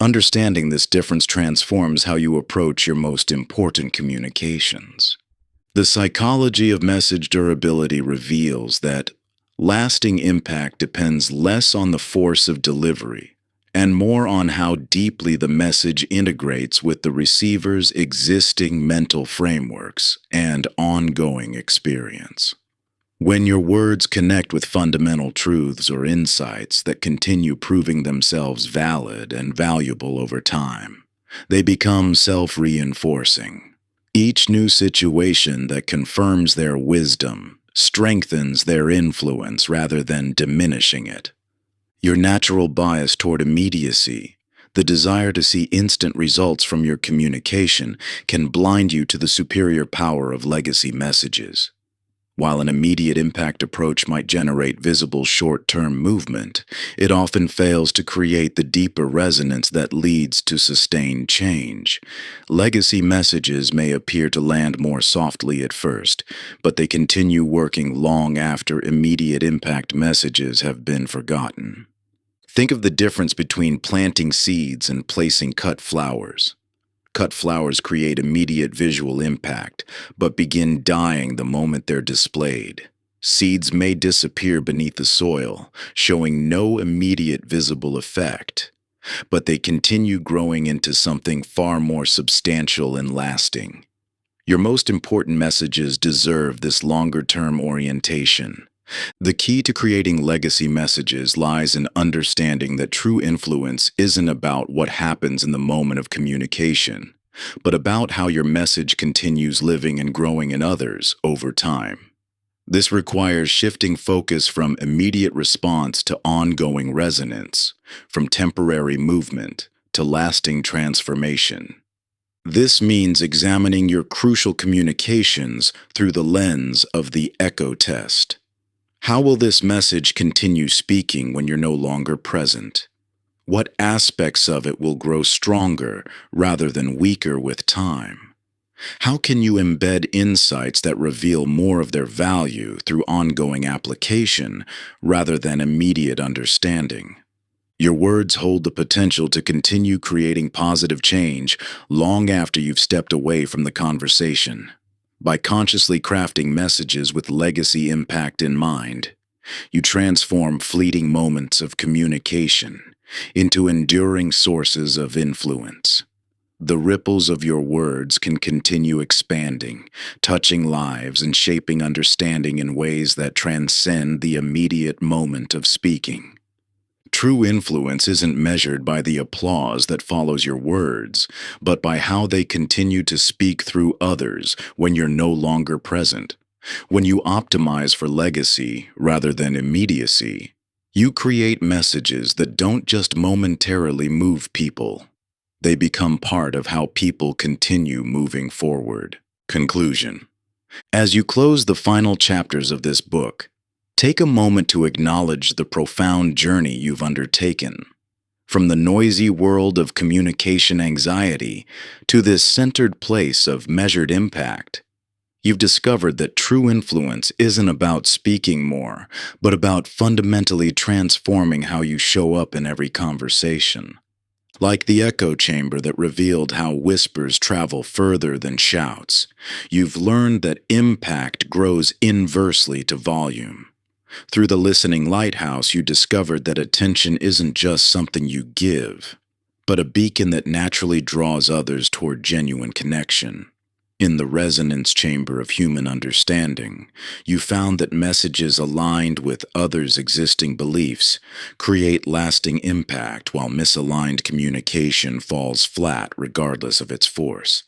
Speaker 1: Understanding this difference transforms how you approach your most important communications. The psychology of message durability reveals that lasting impact depends less on the force of delivery and more on how deeply the message integrates with the receiver's existing mental frameworks and ongoing experience. When your words connect with fundamental truths or insights that continue proving themselves valid and valuable over time, they become self-reinforcing. Each new situation that confirms their wisdom strengthens their influence rather than diminishing it. Your natural bias toward immediacy, the desire to see instant results from your communication, can blind you to the superior power of legacy messages. While an immediate impact approach might generate visible short-term movement, it often fails to create the deeper resonance that leads to sustained change. Legacy messages may appear to land more softly at first, but they continue working long after immediate impact messages have been forgotten. Think of the difference between planting seeds and placing cut flowers. Cut flowers create immediate visual impact, but begin dying the moment they're displayed. Seeds may disappear beneath the soil, showing no immediate visible effect, but they continue growing into something far more substantial and lasting. Your most important messages deserve this longer-term orientation. The key to creating legacy messages lies in understanding that true influence isn't about what happens in the moment of communication, but about how your message continues living and growing in others over time. This requires shifting focus from immediate response to ongoing resonance, from temporary movement to lasting transformation. This means examining your crucial communications through the lens of the echo test. How will this message continue speaking when you're no longer present? What aspects of it will grow stronger rather than weaker with time? How can you embed insights that reveal more of their value through ongoing application rather than immediate understanding? Your words hold the potential to continue creating positive change long after you've stepped away from the conversation. By consciously crafting messages with legacy impact in mind, you transform fleeting moments of communication into enduring sources of influence. The ripples of your words can continue expanding, touching lives and shaping understanding in ways that transcend the immediate moment of speaking. True influence isn't measured by the applause that follows your words, but by how they continue to speak through others when you're no longer present. When you optimize for legacy rather than immediacy, you create messages that don't just momentarily move people. They become part of how people continue moving forward. Conclusion. As you close the final chapters of this book, take a moment to acknowledge the profound journey you've undertaken. From the noisy world of communication anxiety to this centered place of measured impact, you've discovered that true influence isn't about speaking more, but about fundamentally transforming how you show up in every conversation. Like the echo chamber that revealed how whispers travel further than shouts, you've learned that impact grows inversely to volume. Through the listening lighthouse, you discovered that attention isn't just something you give, but a beacon that naturally draws others toward genuine connection. In the resonance chamber of human understanding, you found that messages aligned with others' existing beliefs create lasting impact, while misaligned communication falls flat regardless of its force.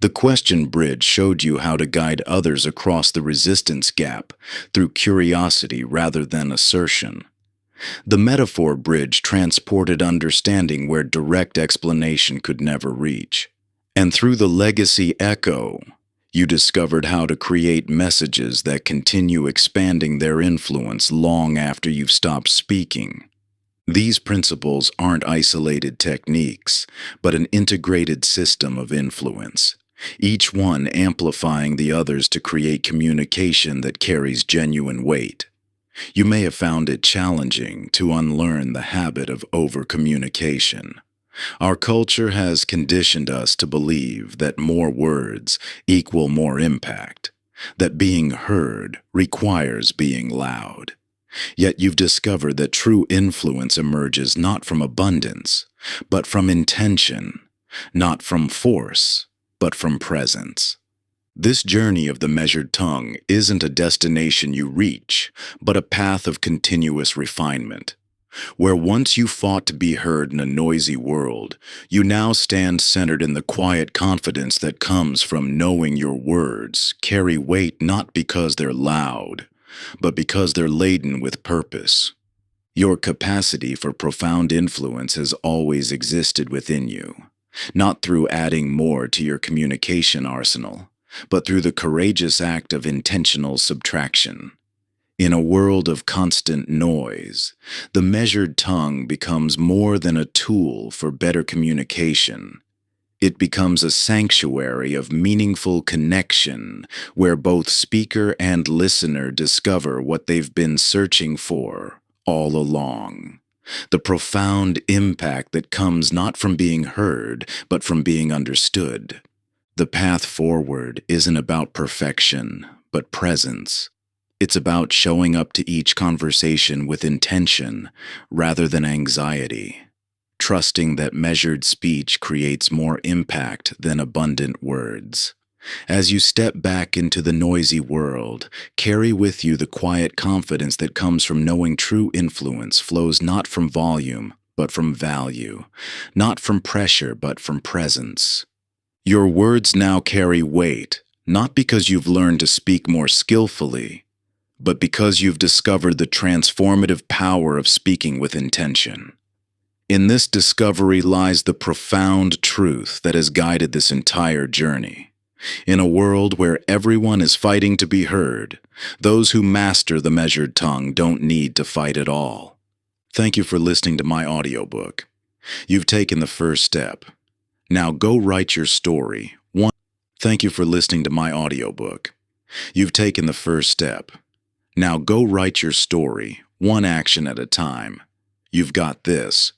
Speaker 1: The question bridge showed you how to guide others across the resistance gap through curiosity rather than assertion. The metaphor bridge transported understanding where direct explanation could never reach. And through the legacy echo, you discovered how to create messages that continue expanding their influence long after you've stopped speaking. These principles aren't isolated techniques, but an integrated system of influence, each one amplifying the others to create communication that carries genuine weight. You may have found it challenging to unlearn the habit of over-communication. Our culture has conditioned us to believe that more words equal more impact, that being heard requires being loud. Yet you've discovered that true influence emerges not from abundance, but from intention, not from force, but from presence. This journey of the measured tongue isn't a destination you reach, but a path of continuous refinement. Where once you fought to be heard in a noisy world, you now stand centered in the quiet confidence that comes from knowing your words carry weight not because they're loud, but because they're laden with purpose. Your capacity for profound influence has always existed within you, not through adding more to your communication arsenal, but through the courageous act of intentional subtraction. In a world of constant noise, the measured tongue becomes more than a tool for better communication. It becomes a sanctuary of meaningful connection where both speaker and listener discover what they've been searching for all along. The profound impact that comes not from being heard, but from being understood. The path forward isn't about perfection, but presence. It's about showing up to each conversation with intention rather than anxiety, trusting that measured speech creates more impact than abundant words. As you step back into the noisy world, carry with you the quiet confidence that comes from knowing true influence flows not from volume, but from value, not from pressure, but from presence. Your words now carry weight, not because you've learned to speak more skillfully, but because you've discovered the transformative power of speaking with intention. In this discovery lies the profound truth that has guided this entire journey. In a world where everyone is fighting to be heard, those who master the measured tongue don't need to fight at all. Thank you for listening to my audiobook. You've taken the first step. Now go write your story. Thank you for listening to my audiobook. You've taken the first step. Now go write your story, one action at a time. You've got this.